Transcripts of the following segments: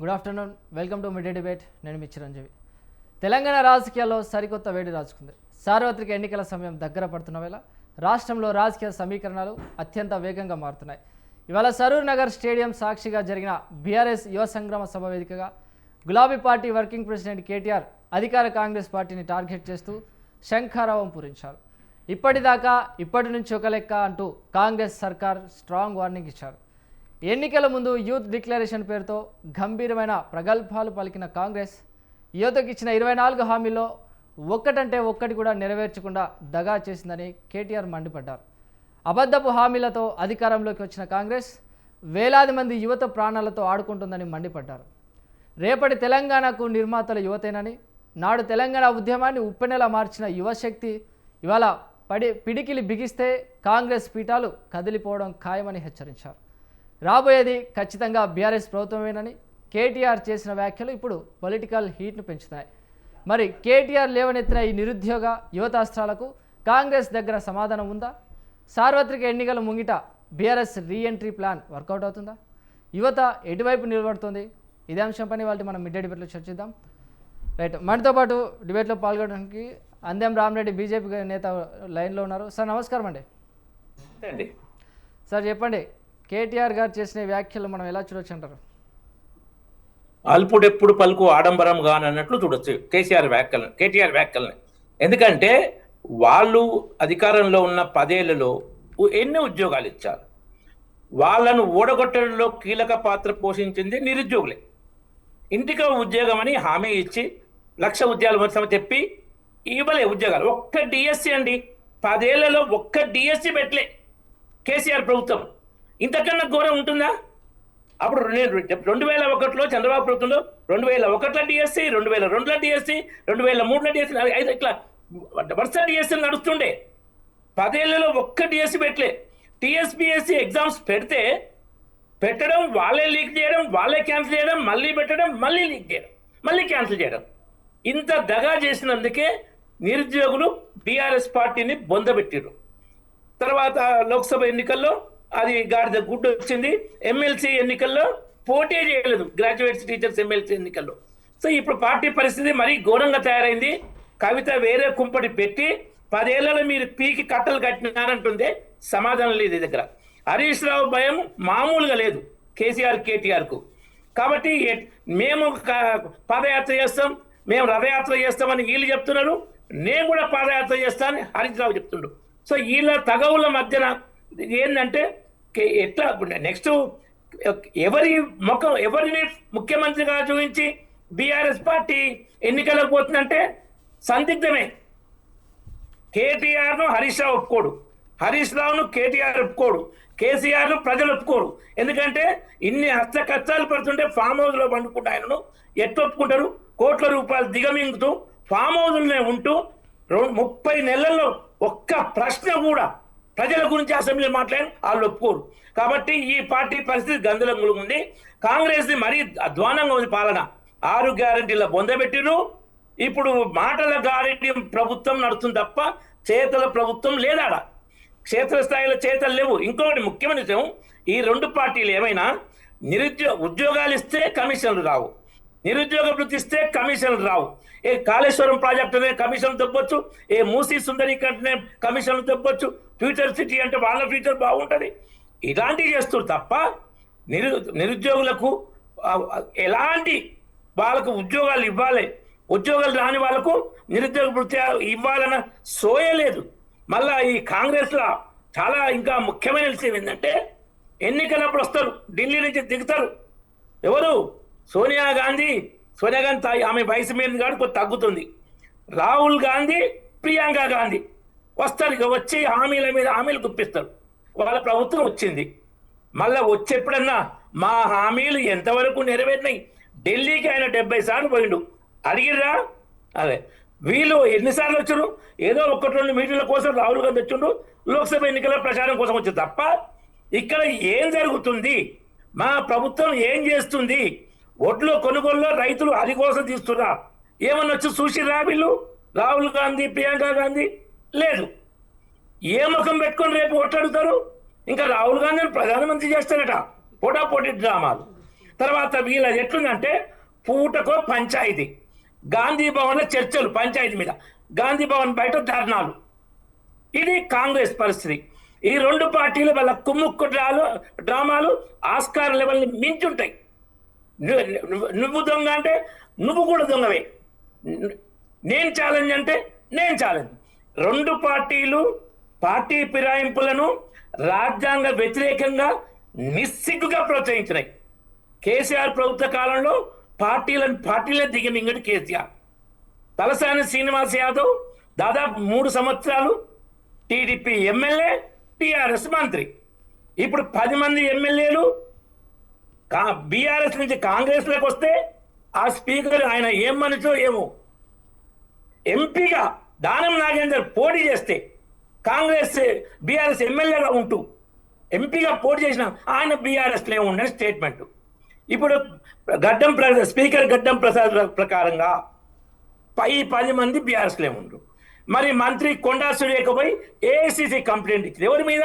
Good afternoon, welcome to mid debate. నేను మీ చిరంజీవి. తెలంగాణ రాజకీయాల్లో సరికొత్త వేడి రాజుకుంది. సార్వత్రిక ఎన్నికల సమయం దగ్గర పడుతున్న వేళ రాష్ట్రంలో రాజకీయ సమీకరణాలు అత్యంత వేగంగా మారుతున్నాయి. ఇవాళ సరూర్ నగర్ స్టేడియం సాక్షిగా జరిగిన బీఆర్ఎస్ యువ సంగ్రామ సభ వేదికగా గులాబీ పార్టీ వర్కింగ్ ప్రెసిడెంట్ కేటీఆర్ అధికార కాంగ్రెస్ పార్టీని టార్గెట్ చేస్తూ శంఖారావం పూరించారు. ఇప్పటి నుంచి ఒక లెక్క అంటూ కాంగ్రెస్ సర్కార్ స్ట్రాంగ్ వార్నింగ్ ఇచ్చారు. ఎన్నికల ముందు యూత్ డిక్లరేషన్ పేరుతో గంభీరమైన ప్రగల్భాలు పలికిన కాంగ్రెస్ యువతకు ఇచ్చిన 24 హామీల్లో ఒక్కటంటే ఒక్కటి కూడా నెరవేర్చకుండా దగా చేసిందని కేటీఆర్ మండిపడ్డారు. అబద్ధపు హామీలతో అధికారంలోకి వచ్చిన కాంగ్రెస్ వేలాది మంది యువత ప్రాణాలతో ఆడుకుంటుందని మండిపడ్డారు. రేపటి తెలంగాణకు నిర్మాతల యువతేనని, నాడు తెలంగాణ ఉద్యమాన్ని ఉప్పెనెలా మార్చిన యువశక్తి ఇవాళ పిడికిలి బిగిస్తే కాంగ్రెస్ పీఠాలు కదిలిపోవడం ఖాయమని హెచ్చరించారు. రాబోయేది ఖచ్చితంగా బీఆర్ఎస్ ప్రభుత్వమేనని కేటీఆర్ చేసిన వ్యాఖ్యలు ఇప్పుడు పొలిటికల్ హీట్ను పెంచుతాయి. మరి కేటీఆర్ లేవనెత్తిన ఈ నిరుద్యోగ యువతాస్త్రాలకు కాంగ్రెస్ దగ్గర సమాధానం ఉందా? సార్వత్రిక ఎన్నికల ముంగిట బీఆర్ఎస్ రీఎంట్రీ ప్లాన్ వర్కౌట్ అవుతుందా? యువత ఎటువైపు నిలబడుతుంది? ఇదే అంశంపై వాళ్ళు మనం మిడ్ డిబేట్లో చర్చిద్దాం. రైట్, మనతో పాటు డిబేట్లో పాల్గొనడానికి అందేం రామరెడ్డి బీజేపీ నేత లైన్లో ఉన్నారు. సార్ నమస్కారం అండి. సార్ చెప్పండి, కేటీఆర్ గారు చేసిన వ్యాఖ్యలు మనం ఎలా చూడొచ్చు అంటారు? అల్పుడెప్పుడు పలుకు ఆడంబరం గాని అన్నట్లు చూడొచ్చు కేటీఆర్ వ్యాఖ్యలని. ఎందుకంటే వాళ్ళు అధికారంలో ఉన్న 10 ఏళ్లలో ఎన్ని ఉద్యోగాలు ఇచ్చారు? వాళ్ళను ఓడగొట్టడంలో కీలక పాత్ర పోషించింది నిరుద్యోగులే. ఇంటికి ఉద్యోగం అని హామీ ఇచ్చి 1,00,000 ఉద్యోగాలు చెప్పి ఇవ్వలే ఉద్యోగాలు. ఒక్క డిఎస్సి అండి, 10 ఏళ్లలో ఒక్క డిఎస్సి పెట్టలే కేసీఆర్ ప్రభుత్వం. ఇంతకన్నా ఘోరం ఉంటుందా? అప్పుడు 2001లో చంద్రబాబు ప్రభుత్వంలో 2001 డిఎస్సి, 2002 డిఎస్సి, 2003 డిఎస్సి, 5 ఇట్లా వరుస డిఎస్సి నడుస్తుండే. 10 ఏళ్లలో ఒక్క డిఎస్సి పెట్టలే. టీఎస్పీఎస్సి ఎగ్జామ్స్ పెట్టడం, వాళ్ళే లీక్ చేయడం, వాళ్ళే క్యాన్సిల్ చేయడం, మళ్ళీ పెట్టడం, మళ్ళీ లీక్ చేయడం, మళ్ళీ క్యాన్సిల్ చేయడం. ఇంత దగా చేసినందుకే నిరుద్యోగులు బీఆర్ఎస్ పార్టీని బొందబెట్టారు. తర్వాత లోక్సభ ఎన్నికల్లో అది గాడిద గుడ్డు వచ్చింది. ఎమ్మెల్సీ ఎన్నికల్లో పోటీ చేయలేదు, గ్రాడ్యుయేట్స్ టీచర్స్ ఎమ్మెల్సీ ఎన్నికల్లో. సో ఇప్పుడు పార్టీ పరిస్థితి మరీ ఘోరంగా తయారైంది. కవిత వేరే కుంపటి పెట్టి 10 ఏళ్లలో మీరు పీకి కట్టలు కట్టినారంటుంది. సమాధానం లేదు ఈ దగ్గర. హరీష్ రావు భయం మామూలుగా లేదు కేటీఆర్కు. కాబట్టి మేము పాదయాత్ర చేస్తాం, మేము రథయాత్ర చేస్తామని వీళ్ళు చెప్తున్నారు. నేను కూడా పాదయాత్ర చేస్తానని హరీష్ రావు చెప్తుండ్రు. సో వీళ్ళ తగవుల మధ్యన ఏంటంటే ఎట్లా నెక్స్ట్ ఎవరిని ముఖ్యమంత్రిగా చూపించి బీఆర్ఎస్ పార్టీ ఎన్నికలకు పోతుందంటే సందిగ్ధమే. కేటీఆర్ను హరీష్ రావు ఒప్పుకోడు, హరీష్ రావును కేటీఆర్ ఒప్పుకోడు, కేసీఆర్ను ప్రజలు ఒప్పుకోరు. ఎందుకంటే ఇన్ని కష్టాలు పడుతుంటే ఫామ్ హౌస్లో పండుకుంటూ ఆయనను ఎట్లా ఒప్పుకుంటారు? కోట్ల రూపాయలు దిగమింగుతూ ఫామ్ హౌస్లోనే ఉంటూ 30 నెలల్లో ఒక్క ప్రశ్న కూడా ప్రజల గురించి అసెంబ్లీ మాట్లాడి వాళ్ళు ఒప్పుకోరు. కాబట్టి ఈ పార్టీ పరిస్థితి గందరగోళంగా ఉంది. కాంగ్రెస్ది మరీ అధ్వానంగా ఉంది పాలన. 6 గ్యారెంటీల బొందబెట్టిరు. ఇప్పుడు మాటల గ్యారెంటీ ప్రభుత్వం నడుస్తుంది తప్ప చేతల ప్రభుత్వం లేదాడ. క్షేత్రస్థాయిలో చేతలు లేవు. ఇంకొకటి ముఖ్యమైన విషయం, ఈ 2 పార్టీలు ఏమైనా ఉద్యోగాలు ఇస్తే కమిషన్లు రావు, నిరుద్యోగ వృత్తి ఇస్తే కమిషన్లు రావు. ఏ కాళేశ్వరం ప్రాజెక్ట్ అనే కమిషన్ తప్పొచ్చు, ఏ మూసీ సుందరీకరణ కమిషన్లు తప్పొచ్చు, ఫ్యూచర్ సిటీ అంటే వాళ్ళ ఫ్యూచర్ బాగుంటుంది. ఇలాంటివి చేస్తారు తప్ప నిరుద్యోగులకు ఎలాంటి వాళ్ళకు ఉద్యోగాలు ఇవ్వాలి, ఉద్యోగాలు రాని వాళ్ళకు నిరుద్యోగ వృత్తి ఇవ్వాలన్న సోయలేదు. మళ్ళా ఈ కాంగ్రెస్లో చాలా ఇంకా ముఖ్యమైన విషయం ఏంటంటే ఎన్నికలప్పుడు వస్తారు, ఢిల్లీ నుంచి దిగుతారు. ఎవరు? సోనియా గాంధీ ఆమె వయసు మీద కాదు కొంచెం తగ్గుతుంది. రాహుల్ గాంధీ, ప్రియాంక గాంధీ వస్తారు. ఇక వచ్చి హామీల మీద హామీలు గుప్పిస్తారు. వాళ్ళ ప్రభుత్వం వచ్చింది. మళ్ళీ వచ్చేప్పుడన్నా మా హామీలు ఎంతవరకు నెరవేరినాయి? ఢిల్లీకి ఆయన 70 సార్లు పోయిండు. అడిగిర్రా? అదే వీళ్ళు ఎన్నిసార్లు వచ్చారు? ఏదో 1-2 మీటింగ్ల కోసం రాహుల్ గాంధీ వచ్చిండు, లోక్సభ ఎన్నికల ప్రచారం కోసం వచ్చారు తప్ప ఇక్కడ ఏం జరుగుతుంది? మా ప్రభుత్వం ఏం చేస్తుంది? ఒడ్లు కొనుగోలులో రైతులు అది కోసం తీస్తున్నా ఏమన్నా వచ్చి చూసిరా? వీళ్ళు రాహుల్ గాంధీ, ప్రియాంక గాంధీ లేదు. ఏ ముఖం పెట్టుకొని రేపు ఓట్లు అడుగుతారు? ఇంకా రాహుల్ గాంధీని ప్రధానమంత్రి చేస్తారట. పోటాపోటీ డ్రామాలు. తర్వాత వీళ్ళది ఎట్లుందంటే పూటకో పంచాయతీ, గాంధీ భవన్లో చర్చలు పంచాయతీ మీద, గాంధీ భవన్ బయట ధర్నాలు. ఇది కాంగ్రెస్ పరిస్థితి. ఈ రెండు పార్టీలు వాళ్ళ కుమ్ముక్కు డ్రామాలు ఆస్కార్ లెవెల్ని మించుంటాయి. నువ్వు దొంగ అంటే నువ్వు కూడా దొంగవే, నేను ఛాలెంజ్ అంటే నేను ఛాలెంజ్. రెండు పార్టీలు పార్టీ ఫిరాయింపులను రాజ్యాంగ వ్యతిరేకంగా నిస్సిగ్గుగా ప్రోత్సహించినాయి. కేసీఆర్ ప్రభుత్వ కాలంలో పార్టీలే దిగమింగడి కేసీఆర్. తలసాని శ్రీనివాస్ యాదవ్ దాదాపు 3 సంవత్సరాలు టీడీపీ ఎమ్మెల్యే, టీఆర్ఎస్ మంత్రి. ఇప్పుడు 10 మంది ఎమ్మెల్యేలు బీఆర్ఎస్ నుంచి కాంగ్రెస్లోకి వస్తే ఆ స్పీకర్ ఆయన ఏం మనిషో ఏమో, ఎంపీగా దానం నాగేందర్ పోటీ చేస్తే కాంగ్రెస్ బీఆర్ఎస్ ఎమ్మెల్యేగా ఉంటూ ఎంపీగా పోటీ చేసిన ఆయన బీఆర్ఎస్లో ఉండని స్టేట్మెంట్. ఇప్పుడు స్పీకర్ గడ్డం ప్రసాద్ ప్రకారంగా 10 మంది బీఆర్ఎస్లో ఉండరు. మరి మంత్రి కొండా సురేఖ పోయి ఏఐసిసి కంప్లైంట్ ఇచ్చింది. ఎవరి మీద?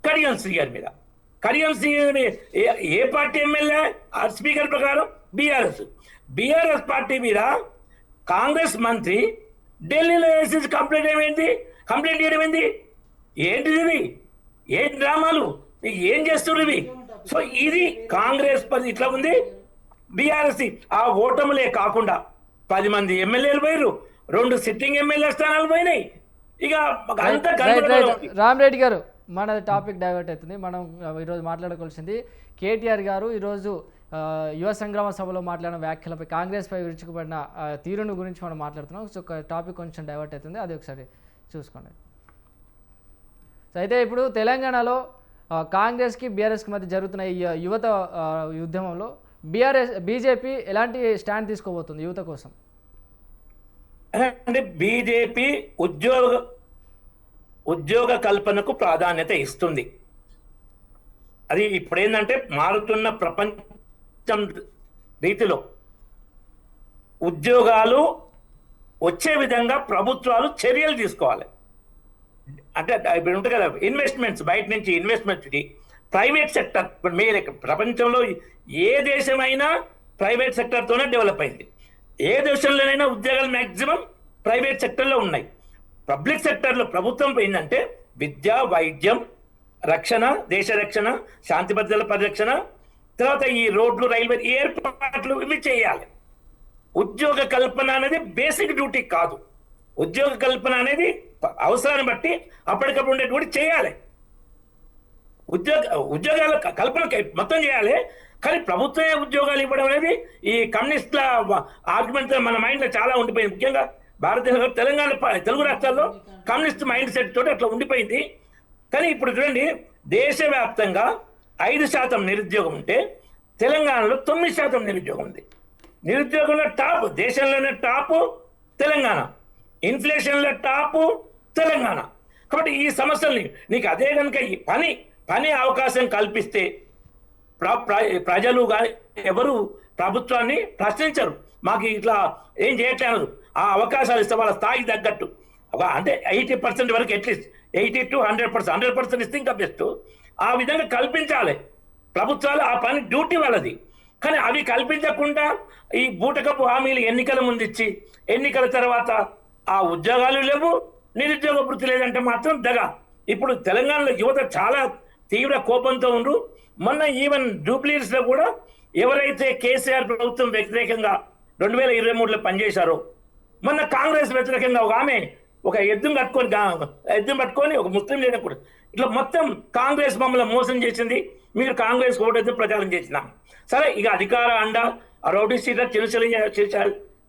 కడియం శ్రీ గారి మీద. కడియం శ్రీ ఏ పార్టీ ఎమ్మెల్యే? స్పీకర్ ప్రకారం బీఆర్ఎస్ పార్టీ మీద కాంగ్రెస్ మంత్రి ఢిల్లీలో ఏఐసిసి కంప్లైంట్ చేయడం ఏంటి? ఏంటిది ఇది? ఏం డ్రామాలు? ఏం చేస్తున్నారు ఇవి? సో ఇది కాంగ్రెస్ పరిస్థితి ఇట్లా ఉంది. బీఆర్ఎస్ ఆ ఓటములే కాకుండా 10 మంది ఎమ్మెల్యేలు పోయారు, 2 సిట్టింగ్ ఎమ్మెల్యే స్థానాలు పోయినాయి. ఇక అంతా రామరెడ్డి గారు, మన టాపిక్ డైవర్ట్ అవుతుంది. మనం ఈరోజు మాట్లాడుకోవాల్సింది కేటీఆర్ గారు ఈరోజు యువ సంగ్రామ సభలో మాట్లాడిన వ్యాఖ్యలపై, కాంగ్రెస్పై విరుచుకుపడిన తీరును గురించి మనం మాట్లాడుతున్నాం. సో టాపిక్ కొంచెం డైవర్ట్ అవుతుంది, అది ఒకసారి చూసుకోండి. సో అయితే ఇప్పుడు తెలంగాణలో కాంగ్రెస్కి బీఆర్ఎస్కి మధ్య జరుగుతున్న ఈ యువత ఉద్యమంలో బీజేపీ ఎలాంటి స్టాండ్ తీసుకోబోతుంది యువత కోసం? అంటే బీజేపీ ఉద్యోగ కల్పనకు ప్రాధాన్యత ఇస్తుంది. అది ఇప్పుడేంటంటే మారుతున్న ప్రపంచం రీతిలో ఉద్యోగాలు వచ్చే విధంగా ప్రభుత్వాలు చర్యలు తీసుకోవాలి. అంటే ఇప్పుడు ఉంటుంది కదా ఇన్వెస్ట్మెంట్స్, బయట నుంచి ఇన్వెస్ట్మెంట్స్, ప్రైవేట్ సెక్టర్. మీరు ప్రపంచంలో ఏ దేశమైనా ప్రైవేట్ సెక్టర్తోనే డెవలప్ అయింది. ఏ దేశంలోనైనా ఉద్యోగాలు మ్యాక్సిమం ప్రైవేట్ సెక్టర్లో ఉన్నాయి. పబ్లిక్ సెక్టర్లో ప్రభుత్వం ఏంటంటే విద్య, వైద్యం, రక్షణ, దేశ రక్షణ, శాంతి భద్రతల పరిరక్షణ, తర్వాత ఈ రోడ్లు, రైల్వే ఏర్పాట్లు ఇవి చేయాలి. ఉద్యోగ కల్పన అనేది బేసిక్ డ్యూటీ కాదు. ఉద్యోగ కల్పన అనేది అవసరాన్ని బట్టి అప్పటికప్పుడు ఉండేటువంటి చేయాలి. ఉద్యోగాల కల్పన మొత్తం చేయాలి. కానీ ప్రభుత్వమే ఉద్యోగాలు ఇవ్వడం అనేది ఈ కమ్యూనిస్టుల ఆర్గ్యుమెంట్ మన మైండ్లో చాలా ఉండిపోయింది. ముఖ్యంగా భారతదేశంలో తెలుగు రాష్ట్రాల్లో కమ్యూనిస్ట్ మైండ్ సెట్ తోటి అట్లా ఉండిపోయింది. కానీ ఇప్పుడు చూడండి, దేశవ్యాప్తంగా 5% నిరుద్యోగం ఉంటే తెలంగాణలో 9% నిరుద్యోగం ఉంది. నిరుద్యోగంలో టాప్, దేశంలోనే టాపు తెలంగాణ, ఇన్ఫ్లేషన్లో టాపు తెలంగాణ. కాబట్టి ఈ సమస్యల్ని నీకు అదే కనుక ఈ పని అవకాశం కల్పిస్తే ప్రజలు ఎవరు ప్రభుత్వాన్ని ప్రశ్నించరు. మాకు ఇట్లా ఏం చేయట్లేదు, ఆ అవకాశాలు ఇస్తే వాళ్ళ స్థాయికి తగ్గట్టు, అంటే 80% వరకు అట్లీస్ట్ 80 to 100% ఇస్తే ఇంకా బెస్ట్. ఆ విధంగా కల్పించాలి ప్రభుత్వాలు. ఆ పని డ్యూటీ వాళ్ళది. కానీ అవి కల్పించకుండా ఈ బూటకపు హామీలు ఎన్నికల ముందు ఇచ్చి ఎన్నికల తర్వాత ఆ ఉద్యోగాలు లేవు, నిరుద్యోగ వృత్తి లేదంటే మాత్రం దగా. ఇప్పుడు తెలంగాణలో యువత చాలా తీవ్ర కోపంతో ఉండు. మొన్న ఈవెన్ జూబ్లీహిల్స్లో కూడా ఎవరైతే కేసీఆర్ ప్రభుత్వం వ్యతిరేకంగా 2023లో పనిచేశారో, మొన్న కాంగ్రెస్ వ్యతిరేకంగా ఒక ఆమె ఒక ఎద్దును పట్టుకొని ఒక ముస్లిం లేని కూడా ఇట్లా మొత్తం కాంగ్రెస్ మమ్మల్ని మోసం చేసింది, మీరు కాంగ్రెస్ ఓటైతే ప్రచారం చేసినాం. సరే, ఇక అధికార అండ రౌడీ సీటర్